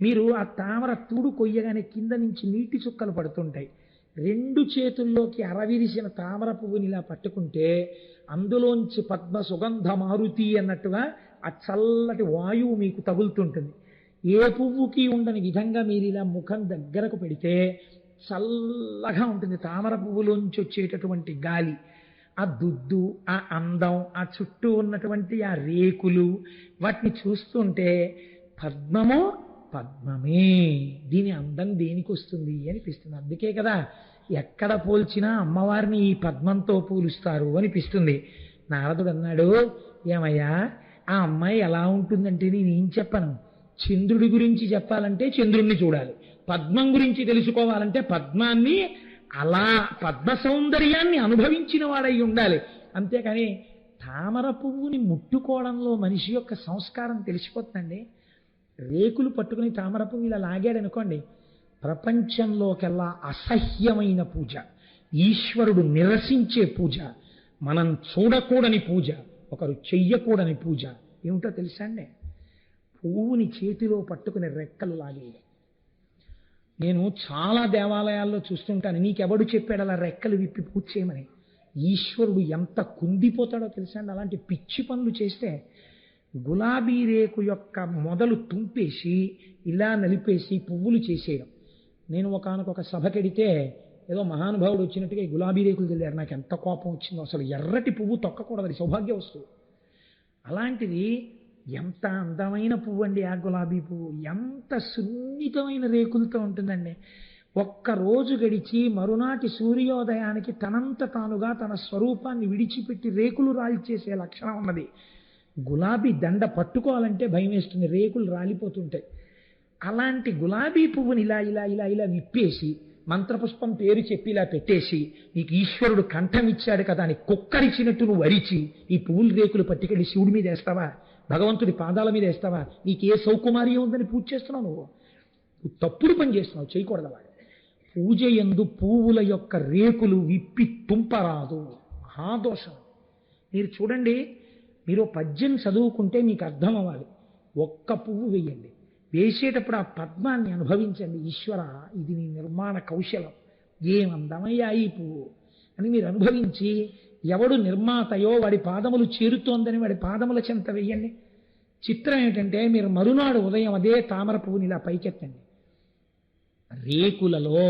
మీరు ఆ తామర తూడు కొయ్యగానే కింద నుంచి నీటి చుక్కలు పడుతుంటాయి. రెండు చేతుల్లోకి అరవిరిసిన తామర పువ్వుని ఇలా పట్టుకుంటే అందులోంచి పద్మ సుగంధ మారుతి అన్నట్టుగా ఆ చల్లటి వాయువు మీకు తగులుతుంటుంది. ఏ పువ్వుకి ఉండని విధంగా మీరు ఇలా ముఖం దగ్గరకు పెడితే చల్లగా ఉంటుంది తామర పువ్వులోంచి వచ్చేటటువంటి గాలి. ఆ దుద్దు, ఆ అందం, ఆ చుట్టూ ఉన్నటువంటి ఆ రేకులు, వాటిని చూస్తుంటే పద్మమో పద్మమే, దీని అందం దేనికి వస్తుంది అనిపిస్తుంది. అందుకే కదా ఎక్కడ పోల్చినా అమ్మవారిని ఈ పద్మంతో పోలుస్తారు అనిపిస్తుంది. నారదుడు అన్నాడు, ఏమయ్యా ఆ అమ్మాయి ఎలా ఉంటుందంటే నేనేం చెప్పను. చంద్రుడి గురించి చెప్పాలంటే చంద్రుణ్ణి చూడాలి, పద్మం గురించి తెలుసుకోవాలంటే పద్మాన్ని అలా పద్మ సౌందర్యాన్ని అనుభవించిన వాడై ఉండాలి. అంతేకాని తామర పువ్వుని ముట్టుకోవడంలో మనిషి యొక్క సంస్కారం తెలిసిపోతుందండి. రేకులు పట్టుకుని తామర పువ్వు ఇలా లాగాడనుకోండి, ప్రపంచంలోకెల్లా అసహ్యమైన పూజ, ఈశ్వరుడు నిరసించే పూజ, మనం చూడకూడని పూజ, ఒకరు చెయ్యకూడని పూజ ఏమిటో తెలుసా అండి? పువ్వుని చేతిలో పట్టుకుని రెక్కలు లాగేయడం. నేను చాలా దేవాలయాల్లో చూస్తుంటాను, నీకెవడు చెప్పాడు అలా రెక్కలు విప్పి పూజ చేయమని? ఈశ్వరుడు ఎంత కుందిపోతాడో తెలుసా అండి అలాంటి పిచ్చి పనులు చేస్తే. గులాబీ రేకు యొక్క మొదలు తుంపేసి ఇలా నలిపేసి పువ్వులు చేసేయడం. నేను ఒకానొక సభకెడితే ఏదో మహానుభావుడు వచ్చినట్టుగా ఈ గులాబీ రేకులు తెలియారు. నాకు ఎంత కోపం వచ్చిందో అసలు. ఎర్రటి పువ్వు తొక్కకూడదు, సౌభాగ్య వస్తువు. అలాంటిది ఎంత అందమైన పువ్వు అండి ఆ గులాబీ పువ్వు, ఎంత సున్నితమైన రేకులతో ఉంటుందండి. ఒక్కరోజు గడిచి మరునాటి సూర్యోదయానికి తనంత తానుగా తన స్వరూపాన్ని విడిచిపెట్టి రేకులు రాల్చేసే లక్షణం ఉన్నది. గులాబీ దండ పట్టుకోవాలంటే భయం వేస్తుంది, రేకులు రాలిపోతుంటాయి. అలాంటి గులాబీ పువ్వుని ఇలా ఇలా ఇలా ఇలా విప్పేసి మంత్రపుష్పం పేరు చెప్పి ఇలా పెట్టేసి, నీకు ఈశ్వరుడు కంఠం ఇచ్చాడు కదా అని కుక్కరిచ్చినట్టు నువ్వు అరిచి ఈ పువ్వుల రేకులు పట్టుకెళ్ళి శివుడి మీద వేస్తావా, భగవంతుడి పాదాల మీద వేస్తావా? నీకే సౌకుమార్యం ఉందని పూజ చేస్తున్నావు. నువ్వు తప్పుడు పని చేస్తున్నావు, చేయకూడదు అలా. పూజ యందు పువ్వుల యొక్క రేకులు విప్పి తుంపరాదు, మహాదోషం. మీరు చూడండి, మీరు పద్యం చదువుకుంటే మీకు అర్థం అవ్వాలి. ఒక్క పువ్వు వేయండి, వేసేటప్పుడు ఆ పద్మాన్ని అనుభవించండి. ఈశ్వర, ఇది నీ నిర్మాణ కౌశలం, ఏమందమయ్యా ఈ పువ్వు అని మీరు అనుభవించి, ఎవడు నిర్మాతయో వాడి పాదములు చేరుతోందని వాడి పాదముల చెంత వేయండి. చిత్రం ఏమిటంటే, మీరు మరునాడు ఉదయం అదే తామర పువ్వుని ఇలా పైకెత్తండి, రేకులలో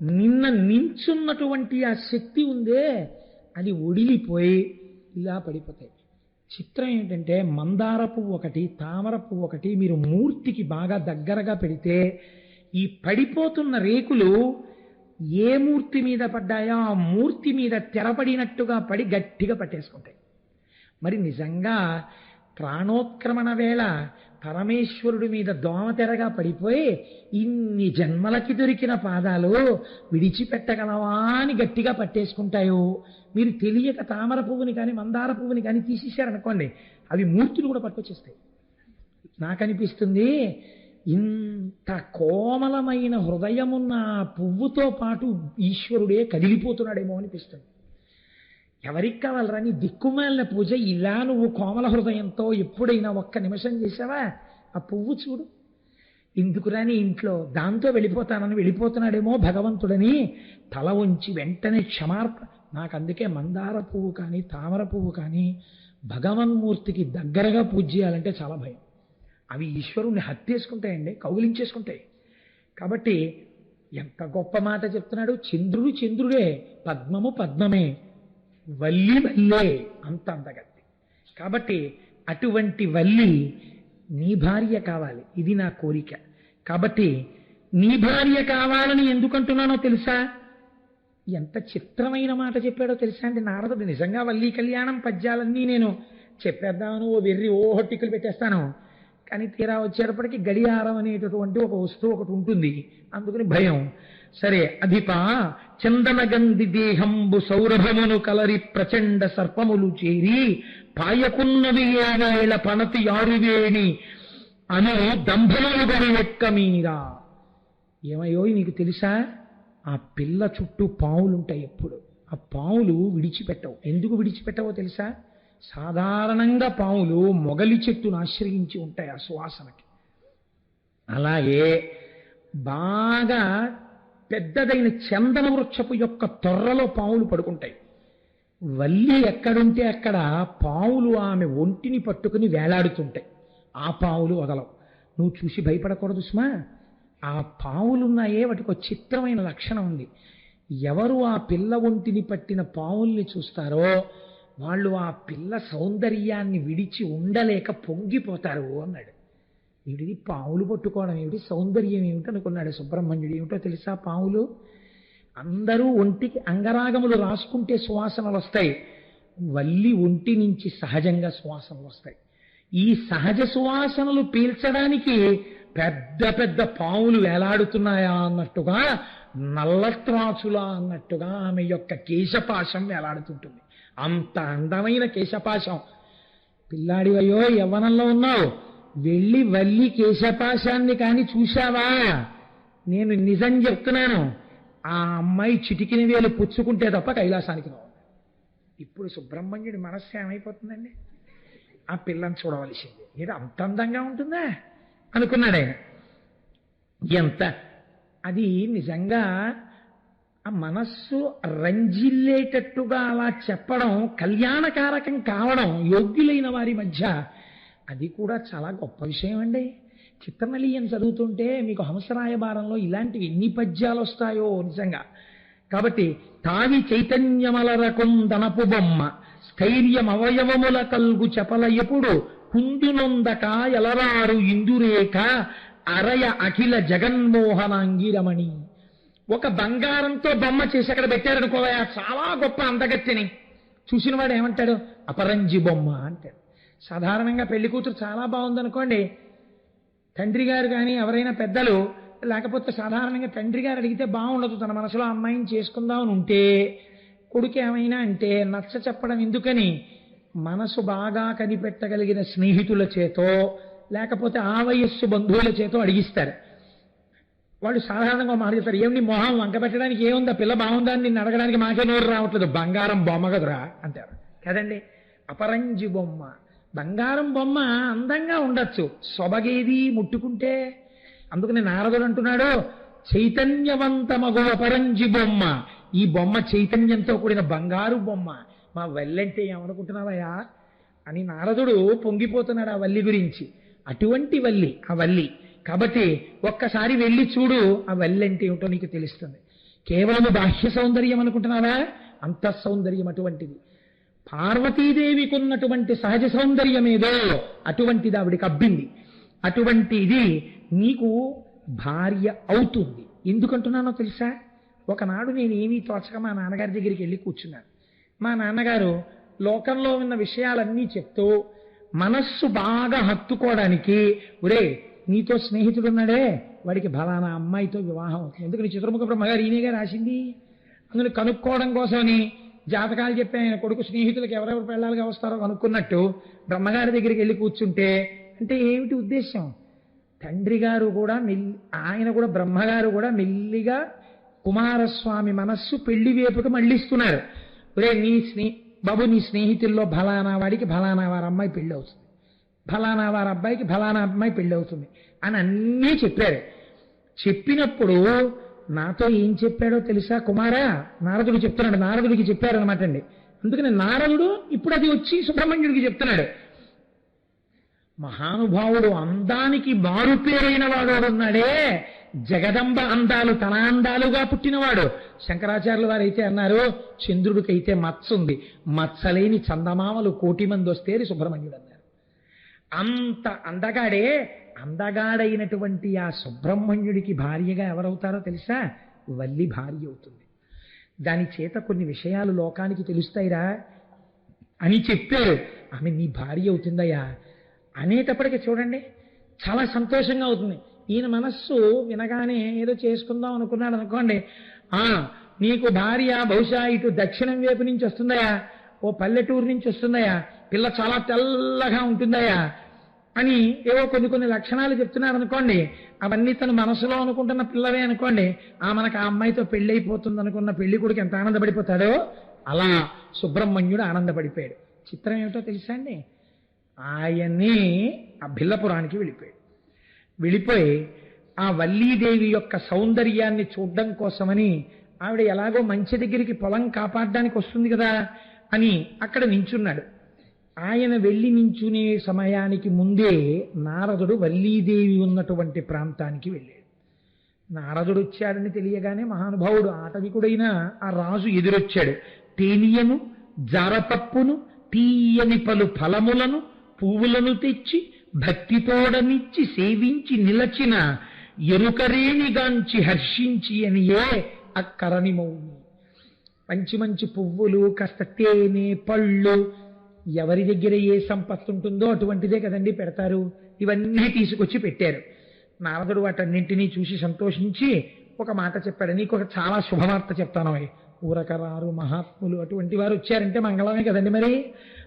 నిన్న నించున్నటువంటి ఆ శక్తి ఉందే అది ఒడిలిపోయి ఇలా పడిపోతాయి. చిత్రం ఏంటంటే, మందార పువ్వు ఒకటి, తామర పువ్వు ఒకటి మీరు మూర్తికి బాగా దగ్గరగా పెడితే ఈ పడిపోతున్న రేకులు ఏ మూర్తి మీద పడ్డాయో ఆ మూర్తి మీద తెరపడినట్టుగా పడి గట్టిగా పట్టేసుకుంటాయి. మరి నిజంగా ప్రాణోత్క్రమణ వేళ పరమేశ్వరుడి మీద దోమతెరగా పడిపోయి ఇన్ని జన్మలకి దొరికిన పాదాలు విడిచిపెట్టగలవా అని గట్టిగా పట్టేసుకుంటాయో. మీరు తెలియక తామర పువ్వుని కానీ మందార పువ్వుని కానీ తీసేశారనుకోండి, అవి మూర్తులు కూడా పట్టుకొచ్చేస్తాయి. నాకనిపిస్తుంది, ఇంత కోమలమైన హృదయమున్న పువ్వుతో పాటు ఈశ్వరుడే కదిలిపోతున్నాడేమో అనిపిస్తుంది. ఎవరికి కావాలరా నీ దిక్కుమాలిన పూజ? ఇలా నువ్వు కోమల హృదయంతో ఎప్పుడైనా ఒక్క నిమిషం చేసావా? ఆ పువ్వు చూడు, ఇందుకురా నీ ఇంట్లో దాంతో వెళ్ళిపోతున్నాడేమో భగవంతుడని తల ఉంచి వెంటనే క్షమార్పణ. నాకు అందుకే మందార పువ్వు కానీ తామర పువ్వు కానీ భగవన్మూర్తికి దగ్గరగా పూజ చేయాలంటే చాలా భయం. అవి ఈశ్వరుణ్ణి హత్యేసుకుంటాయండి, కౌగిలించేసుకుంటాయి. కాబట్టి ఎంత గొప్ప మాట చెప్తున్నాడు. చంద్రుడు చంద్రుడే, పద్మము పద్మమే, వల్లి వల్లే, అంత అంతగత్తి. కాబట్టి అటువంటి వల్లి నీ భార్య కావాలి, ఇది నా కోరిక. కాబట్టి నీ భార్య కావాలని ఎందుకంటున్నానో తెలుసా? ఎంత చిత్రమైన మాట చెప్పాడో తెలుసా అండి నారదుడు. నిజంగా వల్లి కళ్యాణం పద్యాలన్నీ నేను చెప్పేద్దామని ఓ వెర్రి హొట్టికలు పెట్టేస్తాను, కానీ తీరా వచ్చేటప్పటికి గడియారం అనేటటువంటి ఒక వస్తువు ఒకటి ఉంటుంది, అందుకని భయం. సరే, అధిప చందనగంధి దేహంబు సౌరభమును కలరి ప్రచండ సర్పములు చేరి పాయకున్నవి ఏవేళ పనతి ఆరువేణి అను దంభములుగని ఎక్క మీరా. ఏమయ్యో నీకు తెలుసా, ఆ పిల్ల చుట్టూ పావులుంటాయి ఎప్పుడు. ఆ పావులు విడిచిపెట్టవు. ఎందుకు విడిచిపెట్టవో తెలుసా? సాధారణంగా పావులు మొగలి చెట్టును ఆశ్రయించి ఉంటాయి ఆ సువాసనకి. అలాగే బాగా పెద్దదైన చందన వృక్షపు యొక్క తొర్రలో పావులు పడుకుంటాయి. వల్లి ఎక్కడుంటే అక్కడ పావులు ఆమె ఒంటిని పట్టుకుని వేలాడుతుంటాయి. ఆ పావులు వదలవు. నువ్వు చూసి భయపడకూడదు సుమా. ఆ పావులున్నాయే వాటికి ఒక చిత్రమైన లక్షణం ఉంది. ఎవరు ఆ పిల్ల ఒంటిని పట్టిన పావుల్ని చూస్తారో వాళ్ళు ఆ పిల్ల సౌందర్యాన్ని విడిచి ఉండలేక పొంగిపోతారు అన్నాడు. వీడిది పావులు పట్టుకోవడం ఏమిటి, సౌందర్యం ఏమిటి అనుకున్నాడు సుబ్రహ్మణ్యుడు. ఏమిటో తెలుసా, పావులు అందరూ ఒంటికి అంగరాగములు రాసుకుంటే సువాసనలు వస్తాయి. వల్లి ఒంటి నుంచి సహజంగా సువాసనలు వస్తాయి. ఈ సహజ సువాసనలు పీల్చడానికి పెద్ద పెద్ద పావులు వేలాడుతున్నాయా అన్నట్టుగా, నల్లత్రాచులా అన్నట్టుగా ఆమె యొక్క కేశపాశం వేలాడుతుంటుంది. అంత అందమైన కేశపాశం. పిల్లాడివయ్యో యవ్వనంలో ఉన్నావు, వెళ్ళి వల్లి కేశపాశాన్ని కాని చూశావా? నేను నిజం చెప్తున్నాను, ఆ అమ్మాయి చిటికిన వేలు పుచ్చుకుంటే తప్ప కైలాసానికి రావు. ఇప్పుడు సుబ్రహ్మణ్యుడి మనస్సు ఏమైపోతుందండి? ఆ పిల్లని చూడవలసింది. ఇది అంత అందంగా ఉంటుందా అనుకున్నాడు ఆయన. ఎంత అది నిజంగా ఆ మనస్సు రంజిల్లేటట్టుగా అలా చెప్పడం, కళ్యాణకారకం కావడం యోగ్యులైన వారి మధ్య, అది కూడా చాలా గొప్ప విషయం అండి. చిత్తమలీయం చదువుతుంటే మీకు హంసరాయబారంలో ఇలాంటివి ఎన్ని పద్యాలు వస్తాయో నిజంగా. కాబట్టి తావి చైతన్యమలరకుందనపు బొమ్మ స్థైర్యం అవయవముల కల్గు చెప్పల ఎప్పుడు కుందునొందక ఎలరారు ఇందురేక అరయ అఖిల జగన్మోహనాంగిరమణి. ఒక బంగారంతో బొమ్మ చేసి అక్కడ పెట్టారనుకోవా, చాలా గొప్ప అందగత్తిని. చూసిన వాడు ఏమంటాడు? అపరంజి బొమ్మ అంటాడు. సాధారణంగా పెళ్లి కూతురు చాలా బాగుందనుకోండి, తండ్రి గారు కానీ ఎవరైనా పెద్దలు, లేకపోతే సాధారణంగా తండ్రి గారు అడిగితే బాగుండదు, తన మనసులో అమ్మాయిని చేసుకుందామని ఉంటే కొడుకు ఏమైనా అంటే నచ్చ చెప్పడం ఎందుకని, మనసు బాగా కనిపెట్టగలిగిన స్నేహితుల చేతో లేకపోతే ఆ వయస్సు బంధువుల చేతో అడిగిస్తారు. వాళ్ళు సాధారణంగా మాట్లాడతారు, ఏమి మొహం వంక పెట్టడానికి ఏముందా, పిల్ల బాగుందా అని నిన్ను అడగడానికి మాకే నోరు రావట్లేదు, బంగారం బొమ్మ కదురా అంటారు కదండి. అపరంజి బొమ్మ, బంగారం బొమ్మ అందంగా ఉండొచ్చు, సొబగేది ముట్టుకుంటే. అందుకని నారదుడు అంటున్నాడు, చైతన్యవంతమగు అపరంజి బొమ్మ, ఈ బొమ్మ చైతన్యంతో కూడిన బంగారు బొమ్మ, మా వల్లంటే ఏమనుకుంటున్నావయ్యా అని నారదుడు పొంగిపోతున్నాడు ఆ వల్లి గురించి. అటువంటి వల్లి ఆ వల్లి. కాబట్టి ఒక్కసారి వెళ్ళి చూడు, ఆ వల్లి అంటే ఏమిటో నీకు తెలుస్తుంది. కేవలం బాహ్య సౌందర్యం అనుకుంటున్నావా? అంతః సౌందర్యం అటువంటిది. పార్వతీదేవికి ఉన్నటువంటి సహజ సౌందర్యం ఏదో అటువంటిది ఆవిడికి అబ్బింది. అటువంటిది నీకు భార్య అవుతుంది. ఎందుకంటున్నానో తెలుసా? ఒకనాడు నేను ఏమీ తోచక మా నాన్నగారి దగ్గరికి వెళ్ళి కూర్చున్నాను. మా నాన్నగారు లోకంలో ఉన్న విషయాలన్నీ చెప్తూ మనస్సు బాగా హత్తుకోవడానికి, ఒరే నీతో స్నేహితుడున్నాడే వాడికి ఫలానా అమ్మాయితో వివాహం అవుతుంది. ఎందుకని చిత్రముఖ బ్రహ్మగారు ఈయనగా రాసింది. అందులో కనుక్కోవడం కోసమని జాతకాలు చెప్పి ఆయన కొడుకు స్నేహితులకు ఎవరెవరు పెళ్ళాలుగా వస్తారో కనుక్కున్నట్టు బ్రహ్మగారి దగ్గరికి వెళ్ళి కూర్చుంటే, అంటే ఏమిటి ఉద్దేశం? తండ్రి గారు కూడా ఆయన కూడా బ్రహ్మగారు కూడా మెల్లిగా కుమారస్వామి మనస్సు పెళ్లి వైపుకు మళ్ళిస్తున్నారు. ఒరే బాబు నీ స్నేహితుల్లో ఫలానా వాడికి ఫలానా వారి అమ్మాయి పెళ్లి అవుతుంది, ఫలానా వారి అబ్బాయికి ఫలానా అమ్మాయి పెళ్లి అవుతుంది అని అన్నీ చెప్పారు. చెప్పినప్పుడు నాతో ఏం చెప్పాడో తెలుసా కుమారా? నారదుడు చెప్తున్నాడు, నారదుడికి చెప్పారనమాట అండి. అందుకని నారదుడు ఇప్పుడు అది వచ్చి సుబ్రహ్మణ్యుడికి చెప్తున్నాడు. మహానుభావుడు అందానికి మారుపేరైన వాడు ఉన్నాడే, జగదంబ అందాలు తన అందాలుగా పుట్టినవాడు. శంకరాచార్యుల వారైతే అన్నారు, చంద్రుడికైతే మచ్చ ఉంది, మచ్చలేని చందమామలు 1,000,000 మంది వస్తే సుబ్రహ్మణ్యుడు అన్నారు. అంత అందగాడే. అందగాడైనటువంటి ఆ సుబ్రహ్మణ్యుడికి భార్యగా ఎవరవుతారో తెలుసా? వల్లి భార్య అవుతుంది. దాని చేత కొన్ని విషయాలు లోకానికి తెలుస్తాయిరా అని చెప్పారు. ఆమె నీ భార్య అవుతుందయ్యా అనేటప్పటికీ చూడండి చాలా సంతోషంగా అవుతుంది. ఈయన మనస్సు వినగానే ఏదో చేసుకుందాం అనుకున్నాడు అనుకోండి, నీకు భార్య బహుశా ఇటు దక్షిణం వైపు నుంచి వస్తుందయా, ఓ పల్లెటూరు నుంచి వస్తుందయా, పిల్ల చాలా తెల్లగా ఉంటుందయా అని ఏవో కొన్ని లక్షణాలు చెప్తున్నారు అనుకోండి, అవన్నీ తను మనసులో అనుకుంటున్న పిల్లవే అనుకోండి, మనకు ఆ అమ్మాయితో పెళ్లి అయిపోతుంది అనుకున్న పెళ్లి కొడుకు ఎంత ఆనందపడిపోతాడో అలా సుబ్రహ్మణ్యుడు ఆనందపడిపోయాడు. చిత్రం ఏమిటో తెలుసా అండి, ఆయన్ని ఆ భిల్లపురానికి వెళ్ళిపోయి ఆ వల్లీదేవి యొక్క సౌందర్యాన్ని చూడడం కోసమని ఆవిడ ఎలాగో మంచి దగ్గరికి పొలం కాపాడడానికి వస్తుంది కదా అని అక్కడ నించున్నాడు. ఆయన వెళ్ళి నించునే సమయానికి ముందే నారదుడు వల్లీదేవి ఉన్నటువంటి ప్రాంతానికి వెళ్ళాడు. నారదుడు వచ్చాడని తెలియగానే మహానుభావుడు ఆటవికుడైన ఆ రాజు ఎదురొచ్చాడు. తేనియను జారపప్పును తీయని పలు ఫలములను పువ్వులను తెచ్చి భక్తితోడనిచ్చి సేవించి నిలచిన ఎరుకరేణిగాంచి హర్షించి అనియే అక్కరని మౌని. మంచి పువ్వులు, కాస్త తేనె, పళ్ళు, ఎవరి దగ్గర ఏ సంపత్తి ఉంటుందో అటువంటిదే కదండి పెడతారు. ఇవన్నీ తీసుకొచ్చి పెట్టారు. నారదుడు వాటన్నింటినీ చూసి సంతోషించి ఒక మాట చెప్పాడు, నీకు ఒక చాలా శుభవార్త చెప్తాను. ఊరకరారు మహాత్ములు అటువంటి వారు వచ్చారంటే మంగళమే కదండి మరి.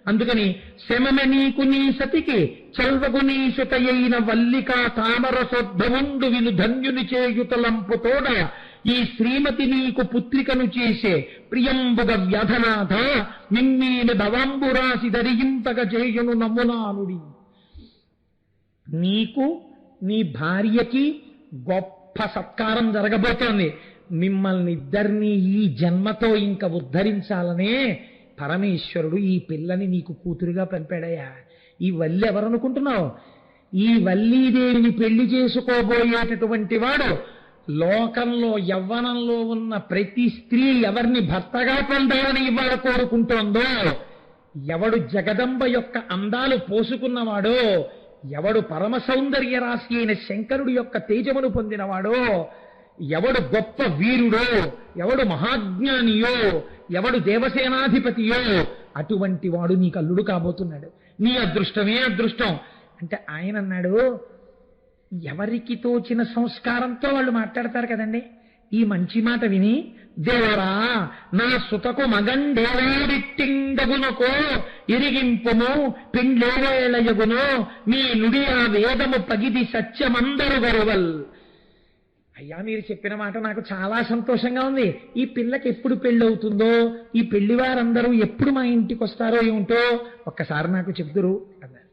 అందుకని శమమ నీకు నీ సతికి చల్వగు నీ సుతయైన వల్లికా తామరసోద్భవుండు విను ధన్యుని చేయుతలంపుతోడ ఈ శ్రీమతి నీకు పుత్రికను చేసే ప్రియంబుగ వ్యధనాథ మిమ్మీని భవంబురాసి ధరింపగ చేయును నమ్మునానుడి. నీకు నీ భార్యకి గొప్ప సత్కారం జరగబోతోంది. మిమ్మల్ని ఇద్దరినీ ఈ జన్మతో ఇంకా ఉద్ధరించాలనే పరమేశ్వరుడు ఈ పిల్లని నీకు కూతురుగా పంపాడయ్యా. ఈ వల్లి ఎవరనుకుంటున్నావు? ఈ వల్లీదేవిని పెళ్లి చేసుకోబోయేటటువంటి వాడు లోకంలో యవ్వనంలో ఉన్న ప్రతి స్త్రీ ఎవరిని భర్తగా పొందాలని ఇవాళ కోరుకుంటోందో, ఎవడు జగదంబ యొక్క అందాలు పోసుకున్నవాడో, ఎవడు పరమ సౌందర్య రాశి అయిన శంకరుడి యొక్క తేజమును పొందినవాడో, ఎవడు గొప్ప వీరుడో, ఎవడు మహాజ్ఞానియో, ఎవడు దేవసేనాధిపతియో అటువంటి వాడు నీకు అల్లుడు కాబోతున్నాడు. నీ అదృష్టమే అదృష్టం అంటే ఆయన అన్నాడు, ఎవరికి తోచిన సంస్కారంతో వాళ్ళు మాట్లాడతారు కదండి. ఈ మంచి మాట విని, దేవరా నా సుతకు మగండేవాడిట్టిండగునకో ఇరిగింపుము పిండేవేళయగునో మీ నుడి ఆ వేదము పగిది సత్యమందరు గరువల్. అయ్యా మీరు చెప్పిన మాట నాకు చాలా సంతోషంగా ఉంది. ఈ పిల్లకి ఎప్పుడు పెళ్ళి అవుతుందో, ఈ పెళ్లి వారందరూ ఎప్పుడు మా ఇంటికి వస్తారో ఏమిటో ఒక్కసారి నాకు చెప్తురు అన్నాడు.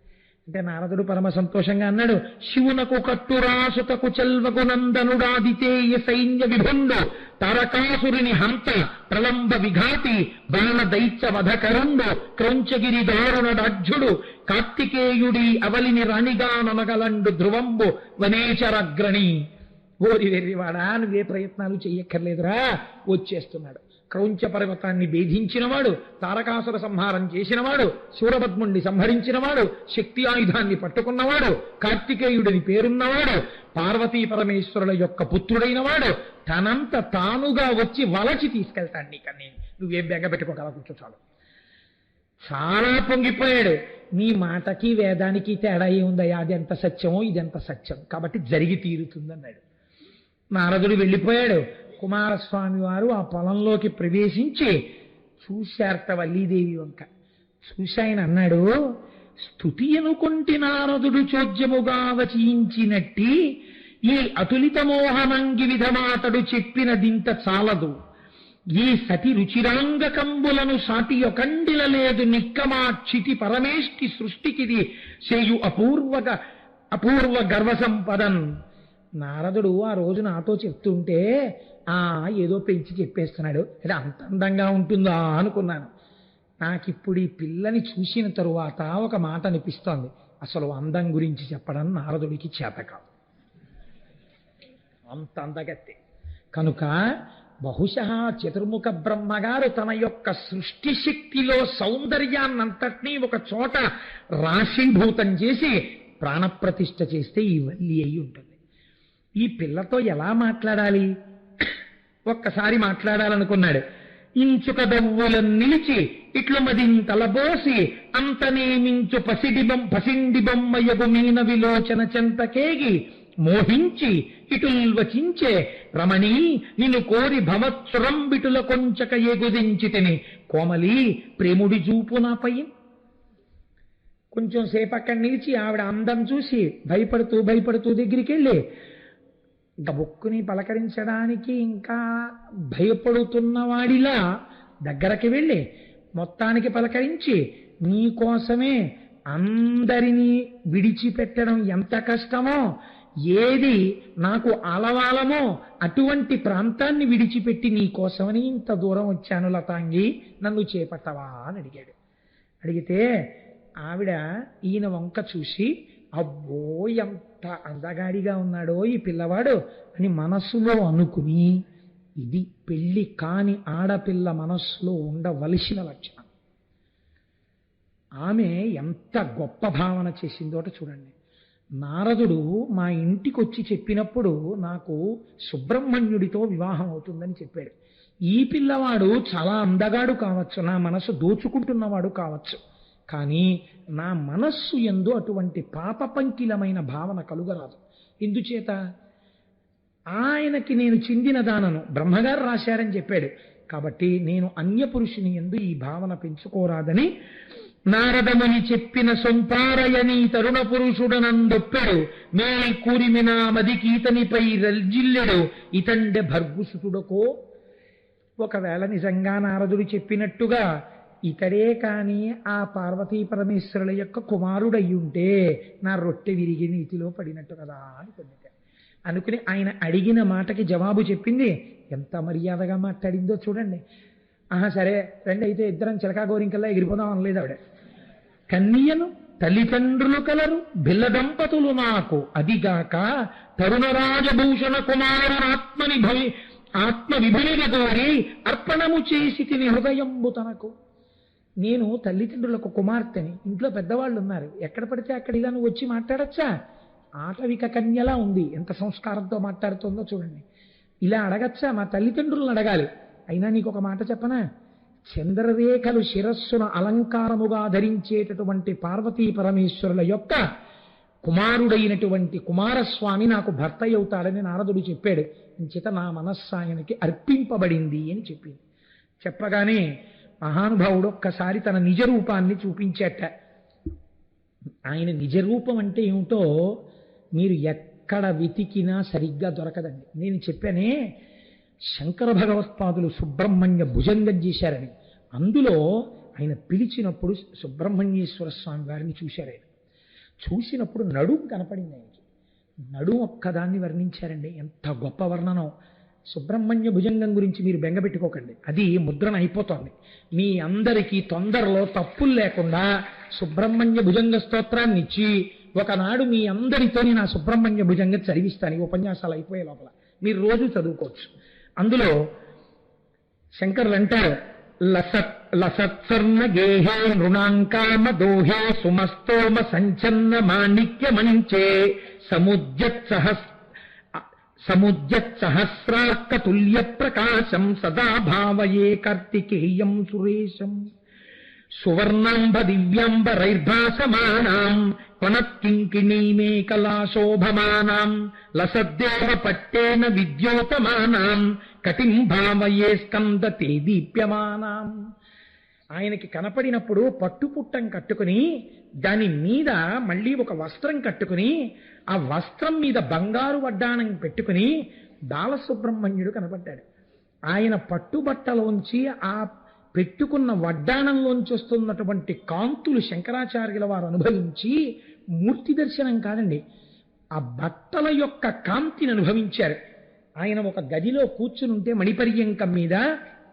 అంటే నారదుడు పరమ సంతోషంగా అన్నాడు, శివునకు కట్టురాసుతకు చెల్వకు నందనుడాదితేయ సైన్య విభుండు తారకాసురుని హంత ప్రలంబ విఘాతి బాణ దైత్య వధకరుండు క్రౌంచగిరి దారుణడాఢ్యుడు కార్తికేయుడి అవలిని రాణిగా ననగలండు ధ్రువంబు వనేచరగ్రణి. ఓరి వెర్రివాడా, నువ్వే ప్రయత్నాలు చెయ్యక్కర్లేదురా, వచ్చేస్తున్నాడు. క్రౌంచ పర్వతాన్ని భేదించినవాడు, తారకాసుర సంహారం చేసినవాడు, శూరపద్ముణ్ణి సంహరించినవాడు, శక్తి ఆయుధాన్ని పట్టుకున్నవాడు, కార్తికేయుడిని పేరున్నవాడు, పార్వతీ పరమేశ్వరుల యొక్క పుత్రుడైన వాడు తనంత తానుగా వచ్చి వలచి తీసుకెళ్తాడు నీకన్నీ. నువ్వేం బెంగపెట్టుకోగల కూర్చోచాడు. చాలా పొంగిపోయాడు. నీ మాటకి వేదానికి తేడా ఏముందయ్యా, అది ఎంత సత్యమో ఇదెంత సత్యం, కాబట్టి జరిగి తీరుతుందన్నాడు. నారదుడు వెళ్ళిపోయాడు. కుమారస్వామి వారు ఆ పొలంలోకి ప్రవేశించి చూశారట వల్లీదేవి వంక. చూసి ఆయన అన్నాడు, స్తుతి అనుకొంటి నారదుడు చోద్యముగా వచించినట్టి ఈ అతులిత మోహనంగి విధమాతడు చెప్పినదింత చాలదు. ఈ సతి రుచిరాంగకంబులను సాటి ఒకండిల లేదు నిక్కమాక్షితి పరమేష్టి సృష్టికిది చేయు అపూర్వ గర్వ సంపదన్. నారదుడు ఆ రోజు నాతో చెప్తుంటే ఏదో పెంచి చెప్పేస్తున్నాడు, అది అంత అందంగా ఉంటుందా అనుకున్నాను. నాకిప్పుడు ఈ పిల్లని చూసిన తరువాత ఒక మాట అనిపిస్తోంది, అసలు అందం గురించి చెప్పడం నారదుడికి చేతకాదు, అంత అందగత్తే. కనుక బహుశः చతుర్ముఖ బ్రహ్మగారు తన యొక్క సృష్టి శక్తిలో సౌందర్యాన్నంతటినీ ఒక చోట రాశీభూతం చేసి ప్రాణప్రతిష్ఠ చేస్తే ఈ వల్లి అయి ఉంటుంది. ఈ పిల్లతో ఎలా మాట్లాడాలి? ఒక్కసారి మాట్లాడాలనుకున్నాడు. ఇంచుక దవ్వులను నిలిచి ఇట్లు మదింతలబోసి అంతనేమించు పసిండి బొమ్మయగు మీన విలోచన చెంతకేగి మోహించి ఇటుల్వచించే రమణీ నిన్ను కోరి భవత్సురంబిటుల కొంచక ఎగుదించితిని కోమలి ప్రేముడి చూపు నాపై. కొంచెం సేపు అక్కడ నిలిచి ఆవిడ అందం చూసి భయపడుతూ దగ్గరికి వెళ్ళి గబుక్కుని పలకరించడానికి ఇంకా భయపడుతున్నవాడిలా దగ్గరకి వెళ్ళి మొత్తానికి పలకరించి నీకోసమే అందరినీ విడిచిపెట్టడం ఎంత కష్టమో, ఏది నాకు ఆలవాలమో అటువంటి ప్రాంతాన్ని విడిచిపెట్టి నీకోసమని ఇంత దూరం వచ్చాను లతాంగి, నన్ను చేపట్టవా అని అడిగాడు. అడిగితే ఆవిడ ఈయన వంక చూసి అబ్బో ఎంత అందగాడిగా ఉన్నాడో ఈ పిల్లవాడు అని మనస్సులో అనుకుని, ఇది పెళ్లి కాని ఆడపిల్ల మనస్సులో ఉండవలసిన లక్షణం. ఆమె ఎంత గొప్ప భావన చేసిందోట చూడండి. నారదుడు మా ఇంటికి వచ్చి చెప్పినప్పుడు నాకు సుబ్రహ్మణ్యుడితో వివాహం అవుతుందని చెప్పాడు. ఈ పిల్లవాడు చాలా అందగాడు కావచ్చు, నా మనస్సు దోచుకుంటున్నవాడు కావచ్చు, కానీ నా మనస్సు యందు అటువంటి పాపపంకిలమైన భావన కలుగరాదు. ఎందుచేత ఆయనకి నేను చెందిన దానను బ్రహ్మగారు రాశారని చెప్పాడు కాబట్టి నేను అన్యపురుషుని యందు ఈ భావన పెంచుకోరాదని నారదముని చెప్పిన సొంపారయని తరుణ పురుషుడనందొప్పెడు మేలి కూరిమినా మదికీతనిపై రల్జిల్లెడు ఇతండె భర్గుసుతుడకో. ఒకవేళ నిజంగా నారదుడు చెప్పినట్టుగా ఇతడే కాని ఆ పార్వతీ పరమేశ్వరుల యొక్క కుమారుడయ్యుంటే నా రొట్టె విరిగి నీతిలో పడినట్టు కదా అనుకుని ఆయన అడిగిన మాటకి జవాబు చెప్పింది. ఎంత మర్యాదగా మాట్లాడిందో చూడండి. సరే రండి అయితే ఇద్దరం చిలకా గోరింకల్లా ఎగిరిపోదాం అనలేదు ఆవిడ. కన్యను తల్లిదండ్రులు కలరు బిల్ల దంపతులు నాకు, అదిగాక తరుణరాజభూషణ కుమారునాత్మని ఆత్మ విభునిగా కోరి అర్పణము చేసి తిని హృదయంబు తనకు. నేను తల్లిదండ్రులకు కుమార్తెని, ఇంట్లో పెద్దవాళ్ళు ఉన్నారు, ఎక్కడ పడితే అక్కడ ఇలా నువ్వు వచ్చి మాట్లాడచ్చా? ఆటవిక కన్యలా ఉంది, ఎంత సంస్కారంతో మాట్లాడుతుందో చూడండి. ఇలా అడగచ్చా? మా తల్లిదండ్రులను అడగాలి. అయినా నీకు ఒక మాట చెప్పనా? చంద్రరేఖలు శిరస్సున అలంకారముగా ధరించేటటువంటి పార్వతీ పరమేశ్వరుల యొక్క కుమారుడైనటువంటి కుమారస్వామి నాకు భర్త అవుతాడని నారదుడు చెప్పాడు. ఇంచేత నా మనస్సాయనికి అర్పింపబడింది అని చెప్పింది. చెప్పగానే మహానుభావుడు ఒక్కసారి తన నిజ రూపాన్ని చూపించేట. ఆయన నిజ రూపం అంటే ఏమిటో మీరు ఎక్కడ వెతికినా సరిగ్గా దొరకదండి. నేను చెప్పానే శంకర భగవత్పాదులు సుబ్రహ్మణ్య భుజంగం చేశారని, అందులో ఆయన పిలిచినప్పుడు సుబ్రహ్మణ్యేశ్వర స్వామి వారిని చూశారు. ఆయన చూసినప్పుడు నడుం కనపడింది ఆయనకి. నడుం ఒక్కదాన్ని వర్ణించారండి. ఎంత గొప్ప వర్ణనం! సుబ్రహ్మణ్య భుజంగం గురించి మీరు బెంగపెట్టుకోకండి, అది ముద్రణ అయిపోతోంది. మీ అందరికీ తొందరలో తప్పులు లేకుండా సుబ్రహ్మణ్య భుజంగ స్తోత్రాన్ని ఇచ్చి ఒకనాడు మీ అందరితో నేను ఆ సుబ్రహ్మణ్య భుజంగం చదివిస్తాను. ఈ ఉపన్యాసాలు అయిపోయే లోపల మీరు రోజు చదువుకోవచ్చు. అందులో శంకరులు అంటారు, లసత్సర్ణ గేహే నృణాంకామ దోహే సుమస్తోమ సంచన్న మాణిక్య మంచే సముద్యత్ సహస్రార్కతుల్య ప్రకాశం సదా భావయే కార్తికేయం సురేశం సువర్ణాంబ దివ్యాంబరైర్భాసమానాం పణత్కింకిణీమేకలా శోభమానాం లసద్దేవ పట్టేన విద్యోతమానాం కటిం భావయే స్కందతే దీప్యమానాం. ఆయనకి కనపడినప్పుడు పట్టుపుట్టం కట్టుకుని దాని మీద మళ్ళీ ఒక వస్త్రం కట్టుకుని ఆ వస్త్రం మీద బంగారు వడ్డాణం పెట్టుకుని బాలసుబ్రహ్మణ్యుడు కనపడ్డాడు. ఆయన పట్టుబట్టలోంచి ఆ పెట్టుకున్న వడ్డాణంలోంచి వస్తున్నటువంటి కాంతులు శంకరాచార్యుల వారు అనుభవించి మూర్తి దర్శనం కాదండి, ఆ బట్టల యొక్క కాంతిని అనుభవించారు. ఆయన ఒక గదిలో కూర్చునుంటే మణిపర్యంకం మీద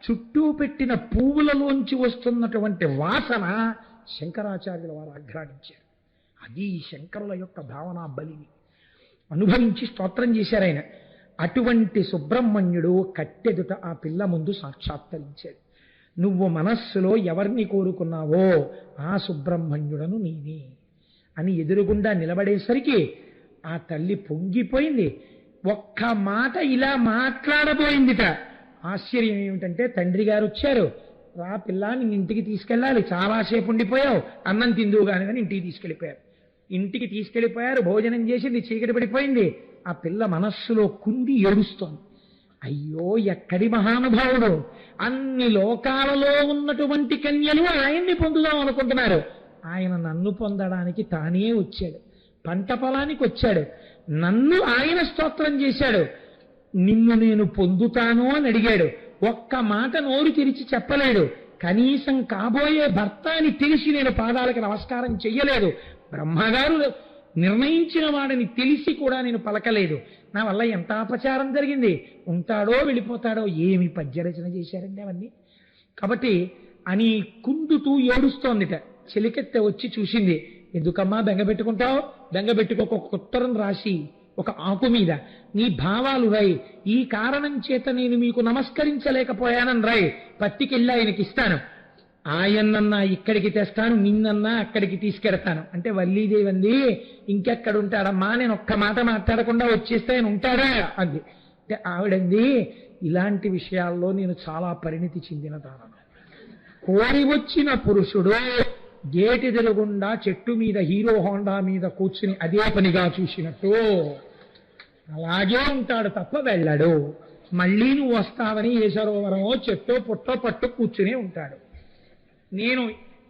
చుట్టూ పెట్టిన పువ్వులలోంచి వస్తున్నటువంటి వాసన శంకరాచార్యుల వారు ఆఘ్రానించారు. అది శంకరుల యొక్క భావన బలిని అనుభవించి స్తోత్రం చేశారు ఆయన. అటువంటి సుబ్రహ్మణ్యుడు కట్టెదుట ఆ పిల్ల ముందు సాక్షాత్కరించాడు. నువ్వు మనస్సులో ఎవరిని కోరుకున్నావో ఆ సుబ్రహ్మణ్యుడను నేనే అని ఎదురుగుండా నిలబడేసరికి ఆ తల్లి పొంగిపోయింది. ఒక్క మాట ఇలా మాట్లాడబోయిందిట. ఆశ్చర్యం ఏమిటంటే తండ్రి గారు వచ్చారు. రా పిల్ల, నిన్ను ఇంటికి తీసుకెళ్ళాలి, చాలాసేపు ఉండిపోయావు, అన్నం తిందువు కాని అని ఇంటికి తీసుకెళ్ళిపోయారు. ఇంటికి తీసుకెళ్ళిపోయారు, భోజనం చేసింది, చీకటి పడిపోయింది. ఆ పిల్ల మనస్సులో కుంది ఏడుస్తోంది. అయ్యో ఎక్కడి మహానుభావుడు, అన్ని లోకాలలో ఉన్నటువంటి కన్యలు ఆయన్ని పొందుదాం అనుకుంటున్నారు, ఆయన నన్ను పొందడానికి తానే వచ్చాడు. పంట పొలానికి వచ్చాడు, నన్ను ఆయన స్తోత్రం చేశాడు. నిన్ను నేను పొందుతాను అని అడిగాడు. ఒక్క మాట నోరు తెరిచి చెప్పలేడు. కనీసం కాబోయే భర్త అని తెలిసి నేను పాదాలకు నమస్కారం చెయ్యలేదు. బ్రహ్మగారు నిర్ణయించిన వాడిని తెలిసి కూడా నేను పలకలేదు. నా వల్ల ఎంత అపచారం జరిగింది. ఉంటాడో వెళ్ళిపోతాడో. ఏమి పద్యరచన చేశారండి అవన్నీ. కాబట్టి అని కుందుతూ ఏడుస్తోందిట. చెలికెత్తె వచ్చి చూసింది. ఎందుకమ్మా బెంగపెట్టుకుంటావు? బెంగపెట్టుకోక ఒక ఉత్తరం రాసి ఒక ఆకు మీద నీ భావాలు రాయి. ఈ కారణం చేత నేను మీకు నమస్కరించలేకపోయానని రాయి. పత్తికెళ్ళి ఆయనకి ఇస్తాను. ఆయన్నన్నా ఇక్కడికి తెస్తాను, నిన్నన్నా అక్కడికి తీసుకెడతాను అంటే వల్లీదేవి అంది, ఇంకెక్కడుంటాడమ్మా, నేను ఒక్క మాట మాట్లాడకుండా వచ్చేస్తే ఆయన ఉంటాడా అంది. అంటే ఆవిడంది, ఇలాంటి విషయాల్లో నేను చాలా పరిణితి చెందిన దానను. కోరి వచ్చిన పురుషుడు గేటెదురుగుండా చెట్టు మీద హీరో హోండా మీద కూర్చుని అదే పనిగా చూసినట్టు అలాగే ఉంటాడు తప్ప వెళ్ళాడు. మళ్ళీ నువ్వు వస్తావని ఏ సరోవరమో చెట్టో పుట్టో పట్టు కూర్చునే ఉంటాడు. నేను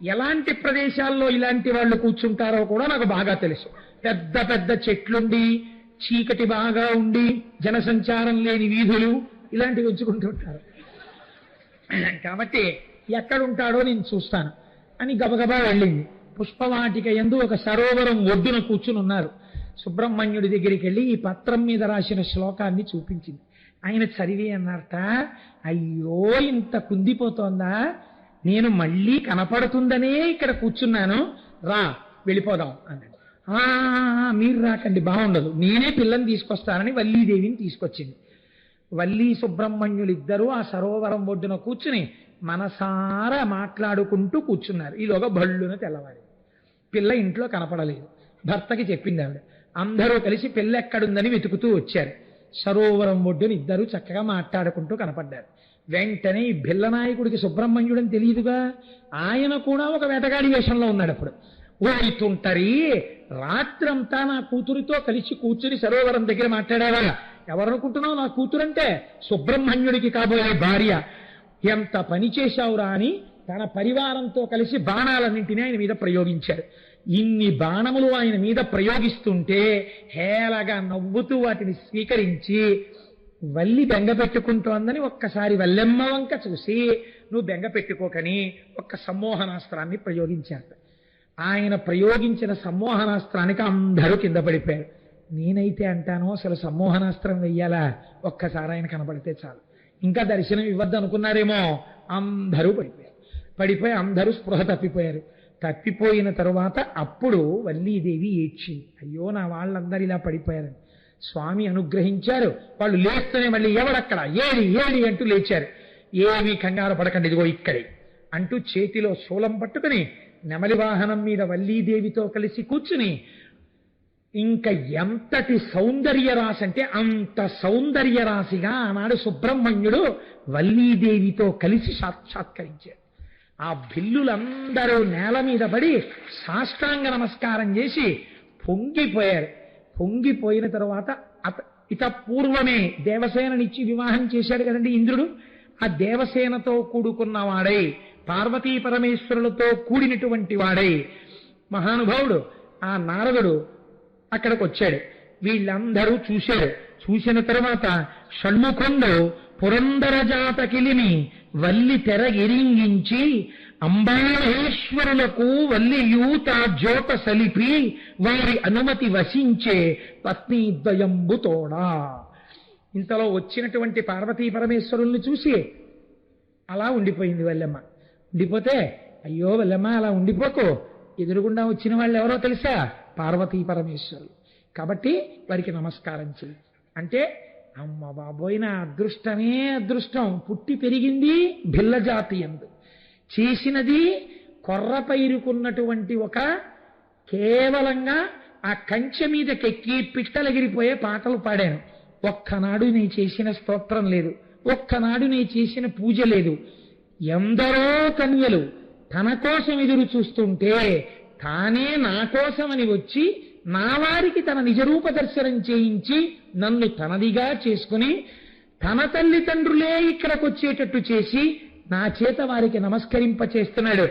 ఎలాంటి ప్రదేశాల్లో ఇలాంటి వాళ్ళు కూర్చుంటారో కూడా నాకు బాగా తెలుసు. పెద్ద పెద్ద చెట్లుండి, చీకటి బాగా ఉండి, జనసంచారం లేని వీధులు, ఇలాంటివి ఉంచుకుంటుంటారు. కాబట్టి ఎక్కడుంటాడో నేను చూస్తాను అని గబగబా వెళ్ళింది. పుష్పవాటిక యందు ఒక సరోవరం ఒడ్డున కూర్చుని ఉన్నారు. సుబ్రహ్మణ్యుడి దగ్గరికి వెళ్ళి ఈ పత్రం మీద రాసిన శ్లోకాన్ని చూపించింది. ఆయన చదివి అన్నారట, అయ్యో ఇంత కుందిపోతోందా, నేను మళ్ళీ కనపడుతుందనే ఇక్కడ కూర్చున్నాను, రా వెళ్ళిపోదాం అన్నాడు. మీరు రాకండి, బాగుండదు, నేనే పిల్లని తీసుకొస్తానని వల్లీదేవిని తీసుకొచ్చింది. వల్లీ సుబ్రహ్మణ్యులిద్దరూ ఆ సరోవరం ఒడ్డున కూర్చుని మనసారా మాట్లాడుకుంటూ కూర్చున్నారు. ఈలోగా భళ్ళున తెల్లవారి. పిల్ల ఇంట్లో కనపడలేదు. భర్తకి చెప్పింది ఆవిడ. అందరూ కలిసి పిల్ల ఎక్కడుందని వెతుకుతూ వచ్చారు. సరోవరం ఒడ్డున ఇద్దరు చక్కగా మాట్లాడుకుంటూ కనపడ్డారు. వెంటనే ఈ బిల్లనాయకుడికి సుబ్రహ్మణ్యుడని తెలియదుగా, ఆయన కూడా ఒక వేటగాడి వేషంలో ఉన్నాడు. అప్పుడు ఓయితుంటరి, రాత్రంతా నా కూతురితో కలిసి కూర్చుని సరోవరం దగ్గర మాట్లాడావా? ఎవరనుకుంటున్నావు నా కూతురంటే? సుబ్రహ్మణ్యుడికి కాబోయే భార్య. ఎంత పని చేశావురా అని తన పరివారంతో కలిసి బాణాలన్నింటినీ ఆయన మీద ప్రయోగించారు. ఇన్ని బాణములు ఆయన మీద ప్రయోగిస్తుంటే హేళగా నవ్వుతూ వాటిని స్వీకరించి వల్లి బెంగ పెట్టుకుంటోందని ఒక్కసారి వల్లెమ్మ వంక చూసి నువ్వు బెంగ పెట్టుకోకని ఒక్క సమ్మోహనాస్త్రాన్ని ప్రయోగించారు. ఆయన ప్రయోగించిన సమ్మోహనాస్త్రానికి అందరూ కింద పడిపోయారు. నేనైతే అంటాను, అసలు సమ్మోహనాస్త్రం వెయ్యాలా? ఒక్కసారి ఆయన కనపడితే చాలు, ఇంకా దర్శనం ఇవ్వద్దు అనుకున్నారేమో. అందరూ పడిపోయి అందరూ స్పృహ తప్పిపోయారు. తప్పిపోయిన తరువాత అప్పుడు వల్లీదేవి ఏడ్చింది, అయ్యో నా వాళ్ళందరూ ఇలా పడిపోయారని. స్వామి అనుగ్రహించారు. వాళ్ళు లేస్తూనే మళ్ళీ ఎవడక్కడ, ఏడి ఏడి అంటూ లేచారు. ఏమీ కంగారు పడకండి, ఇదిగో ఇక్కడే అంటూ చేతిలో శూలం పట్టుకుని నెమలి వాహనం మీద వల్లీదేవితో కలిసి కూర్చుని, ఇంకా ఎంతటి సౌందర్య రాశి అంటే అంత సౌందర్య రాశిగా ఆనాడు సుబ్రహ్మణ్యుడు వల్లీదేవితో కలిసి సాక్షాత్కరించాడు. ఆ భిల్లులందరూ నేల మీద పడి సాష్టాంగ నమస్కారం చేసి పొంగిపోయారు. పొంగిపోయిన తరువాత ఇత పూర్వమే దేవసేననిచ్చి వివాహం చేశాడు కదండి ఇంద్రుడు. ఆ దేవసేనతో కూడుకున్న వాడై, పార్వతీ పరమేశ్వరులతో కూడినటువంటి వాడై మహానుభావుడు ఆ నారదుడు అక్కడికి వచ్చాడు. వీళ్ళందరూ చూశాడు. చూసిన తరువాత షణ్ముఖుండు పురందర జాత కిలిమి వల్లి తెరగిరింగించి అంబామహేశ్వరులకు వల్లియూత జ్యోత సలిపి వారి అనుమతి వసించే పత్నీద్వయంబుతోడా. ఇంతలో వచ్చినటువంటి పార్వతీ పరమేశ్వరుల్ని చూసి అలా ఉండిపోయింది వల్లెమ్మ. ఉండిపోతే, అయ్యో వల్లెమ్మ అలా ఉండిపోకు, ఎదురుగుండా వచ్చిన వాళ్ళు ఎవరో తెలుసా? పార్వతీ పరమేశ్వరులు. కాబట్టి వారికి నమస్కారం చెయ్యి అంటే, అమ్మ బాబోయ్ నా అదృష్టమే అదృష్టం. పుట్టి పెరిగింది భిల్లజాతి యందు, చేసినది కొర్ర పైరుకున్నటువంటి ఒక కేవలంగా ఆ కంచె మీదకెక్కి పిట్టలెగిరిపోయే పాటలు పాడాను. ఒక్కనాడు నీ చేసిన స్తోత్రం లేదు, ఒక్కనాడు నీ చేసిన పూజ లేదు. ఎందరో కన్యలు తన కోసం ఎదురు చూస్తుంటే తానే నా కోసమని వచ్చి నా వారికి తన నిజరూప దర్శనం చేయించి నన్ను తనదిగా చేసుకుని తన తల్లిదండ్రులే ఇక్కడికి వచ్చేటట్టు చేసి నా చేత వారికి నమస్కరింప చేస్తున్నాడు.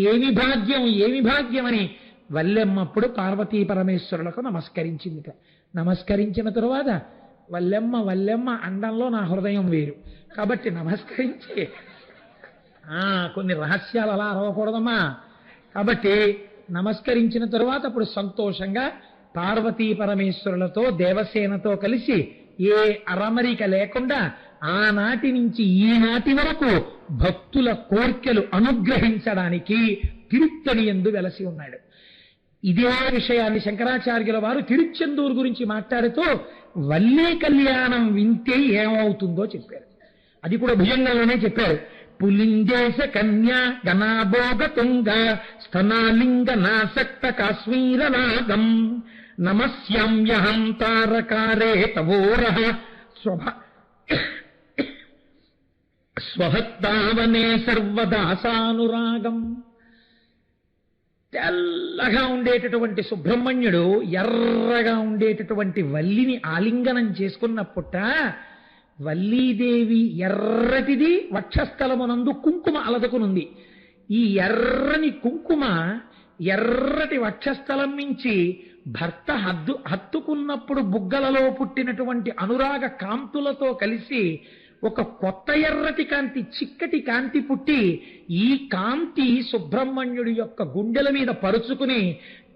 ఏమి భాగ్యం ఏమి భాగ్యం అని వల్లెమ్మప్పుడు పార్వతీ పరమేశ్వరులకు నమస్కరించిందిట. నమస్కరించిన తరువాత వల్లెమ్మ వల్లెమ్మ అండంలో నా హృదయం వేరు కాబట్టి నమస్కరించి కొన్ని రహస్యాలు అలా అరవకూడదమ్మా. కాబట్టి నమస్కరించిన తరువాత అప్పుడు సంతోషంగా పార్వతీ పరమేశ్వరులతో దేవసేనతో కలిసి ఏ అరమరిక లేకుండా ఆనాటి నుంచి ఈనాటి వరకు భక్తుల కోర్కెలు అనుగ్రహించడానికి తిరుత్తణి యందు వెలసి ఉన్నాడు. ఇదే విషయాన్ని శంకరాచార్యుల వారు తిరుచెందూరు గురించి మాట్లాడుతూ వల్లీ కళ్యాణం వింటే ఏమవుతుందో చెప్పారు. అది కూడా భుజంగంలోనే చెప్పారు. పులిందేశ కన్యా గణాభోగ తుంగ స్తనాలింగ నాసక్త కాశ్మీర నాగం నమస్యామ్యహం తారకారే తవోరః స్వహత్తావనే సర్వదాసానురాగం. తెల్లగా ఉండేటటువంటి సుబ్రహ్మణ్యుడు ఎర్రగా ఉండేటటువంటి వల్లిని ఆలింగనం చేసుకున్నప్పుట వల్లీదేవి ఎర్రటిది వక్షస్థలమునందు కుంకుమ అలదకునుంది. ఈ ఎర్రని కుంకుమ ఎర్రటి వక్షస్థలం నుంచి భర్త హత్తుకున్నప్పుడు బుగ్గలలో పుట్టినటువంటి అనురాగ కాంతులతో కలిసి ఒక కొత్త ఎర్రటి కాంతి, చిక్కటి కాంతి పుట్టి ఈ కాంతి సుబ్రహ్మణ్యుడి యొక్క గుండెల మీద పరుచుకుని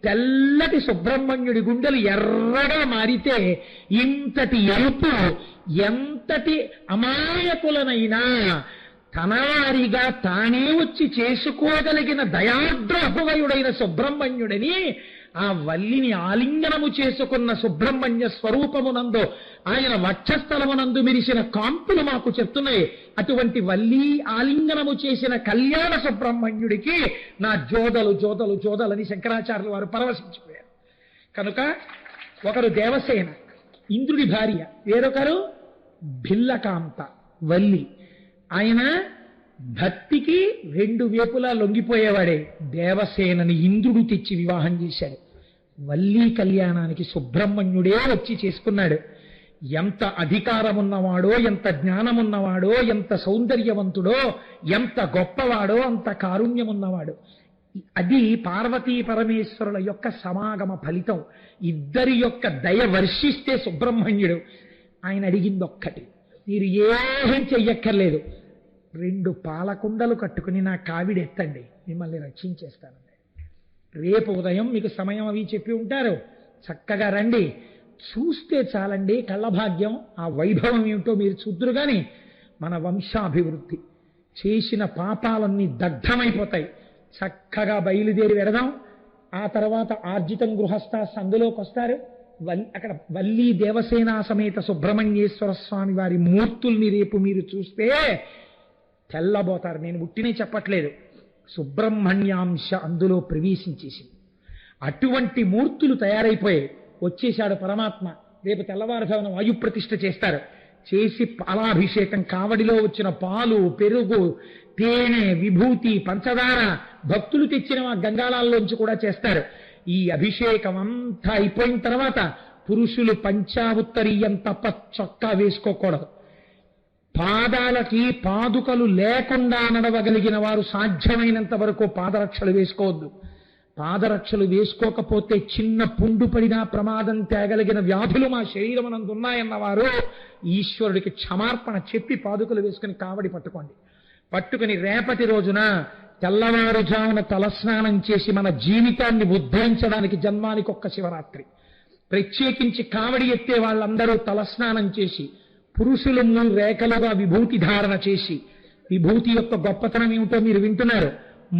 తెల్లటి సుబ్రహ్మణ్యుడి గుండెలు ఎర్రగా మారితే ఇంతటి ఎరుపు ఎంతటి అమాయకులనైనా తనవారిగా తానే వచ్చి చేసుకోగలిగిన దయాద్రహృదయుడైన సుబ్రహ్మణ్యుడిని ఆ వల్లిని ఆలింగనము చేసుకున్న సుబ్రహ్మణ్య స్వరూపమునందు ఆయన వక్షస్థలమునందు మెరిసిన కాంతులు మాకు చెప్తున్నాయి. అటువంటి వల్లి ఆలింగనము చేసిన కళ్యాణ సుబ్రహ్మణ్యుడికి నా జోదలు జోదలు జోదలని శంకరాచార్యుల వారు పరవశించిపోయారు. కనుక ఒకరు దేవసేన ఇంద్రుడి భార్య, వేరొకరు భిల్లకాంత వల్లి. ఆయన భక్తికి రెండు వేపులా లొంగిపోయేవాడే. దేవసేనని ఇంద్రుడు తెచ్చి వివాహం చేశాడు. వల్లీ కళ్యాణానికి సుబ్రహ్మణ్యుడే వచ్చి చేసుకున్నాడు. ఎంత అధికారమున్నవాడో, ఎంత జ్ఞానమున్నవాడో, ఎంత సౌందర్యవంతుడో, ఎంత గొప్పవాడో, అంత కారుణ్యమున్నవాడు. అది పార్వతీ పరమేశ్వరుల యొక్క సమాగమ ఫలితం. ఇద్దరి యొక్క దయ వర్షిస్తే సుబ్రహ్మణ్యుడు ఆయన అడిగింది ఒక్కటి, మీరు ఏం చెయ్యక్కర్లేదు, 2 పాలకుండలు కట్టుకుని నా కావిడెత్తండి, మిమ్మల్ని రక్షించేస్తానండి. రేపు ఉదయం మీకు సమయం అవి చెప్పి ఉంటారు, చక్కగా రండి, చూస్తే చాలండి కళ్ళభాగ్యం, ఆ వైభవం ఏమిటో మీరు చూద్దురు. కానీ మన వంశాభివృద్ధి చేసిన పాపాలన్నీ దగ్ధమైపోతాయి. చక్కగా బయలుదేరి వెడదాం. ఆ తర్వాత ఆర్జితం గృహస్థాస్ అందులోకి వస్తారు. అక్కడ వల్లీ దేవసేనా సమేత సుబ్రహ్మణ్యేశ్వర స్వామి వారి మూర్తుల్ని రేపు మీరు చూస్తే తెల్లబోతారు. నేను ఉట్టినే చెప్పట్లేదు, సుబ్రహ్మణ్యాంశ అందులో ప్రవేశించేసింది. అటువంటి మూర్తులు తయారైపోయాయి. వచ్చేశాడు పరమాత్మ. రేపు తెల్లవారుజామున వాయుప్రతిష్ఠ చేస్తారు. చేసి పాలాభిషేకం, కావడిలో వచ్చిన పాలు, పెరుగు, తేనె, విభూతి, పంచదార భక్తులు తెచ్చిన గంగాళాల్లోంచి కూడా చేస్తారు. ఈ అభిషేకం అంతా అయిపోయిన తర్వాత పురుషులు పంచావుత్తరీయం తప్ప చొక్కా వేసుకోకూడదు. పాదాలకి పాదుకలు లేకుండా నడవగలిగిన వారు సాధ్యమైనంత వరకు పాదరక్షలు వేసుకోవద్దు. పాదరక్షలు వేసుకోకపోతే చిన్న పుండు పడినా ప్రమాదం తేగలిగిన వ్యాధులు మా శరీరమునందు ఉన్నాయన్నవారు ఈశ్వరుడికి క్షమార్పణ చెప్పి పాదుకలు వేసుకుని కావడి పట్టుకోండి. పట్టుకుని రేపటి రోజున తెల్లవారుజామున తలస్నానం చేసి మన జీవితాన్ని ఉద్ధరించడానికి జన్మానికి ఒక్క శివరాత్రి ప్రత్యేకించి కావడి ఎత్తే వాళ్ళందరూ తలస్నానం చేసి, పురుషులు 3 రేఖలుగా విభూతి ధారణ చేసి, విభూతి యొక్క గొప్పతనం ఏమిటో మీరు వింటున్నారు,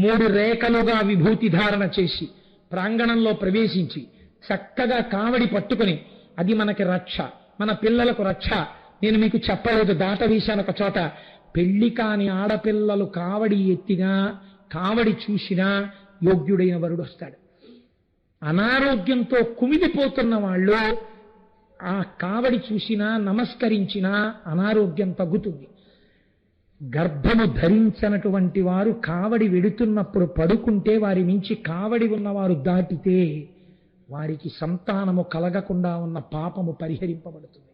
3 రేఖలుగా విభూతి ధారణ చేసి ప్రాంగణంలో ప్రవేశించి చక్కగా కావడి పట్టుకుని, అది మనకి రక్ష, మన పిల్లలకు రక్ష. నేను మీకు చెప్పలేదు, దాట వీశాను ఒక చోట, పెళ్లి కాని ఆడపిల్లలు కావడి ఎత్తినా, కావడి చూసినా యోగ్యుడైన వరుడు వస్తాడు. అనారోగ్యంతో కుమిలిపోతున్న వాళ్ళు ఆ కావడి చూసినా, నమస్కరించినా అనారోగ్యం తగ్గుతుంది. గర్భము ధరించినటువంటి వారు కావడి వెడుతున్నప్పుడు పడుకుంటే వారి నుంచి కావడి ఉన్నవారు దాటితే వారికి సంతానము కలగకుండా ఉన్న పాపము పరిహరింపబడుతుంది.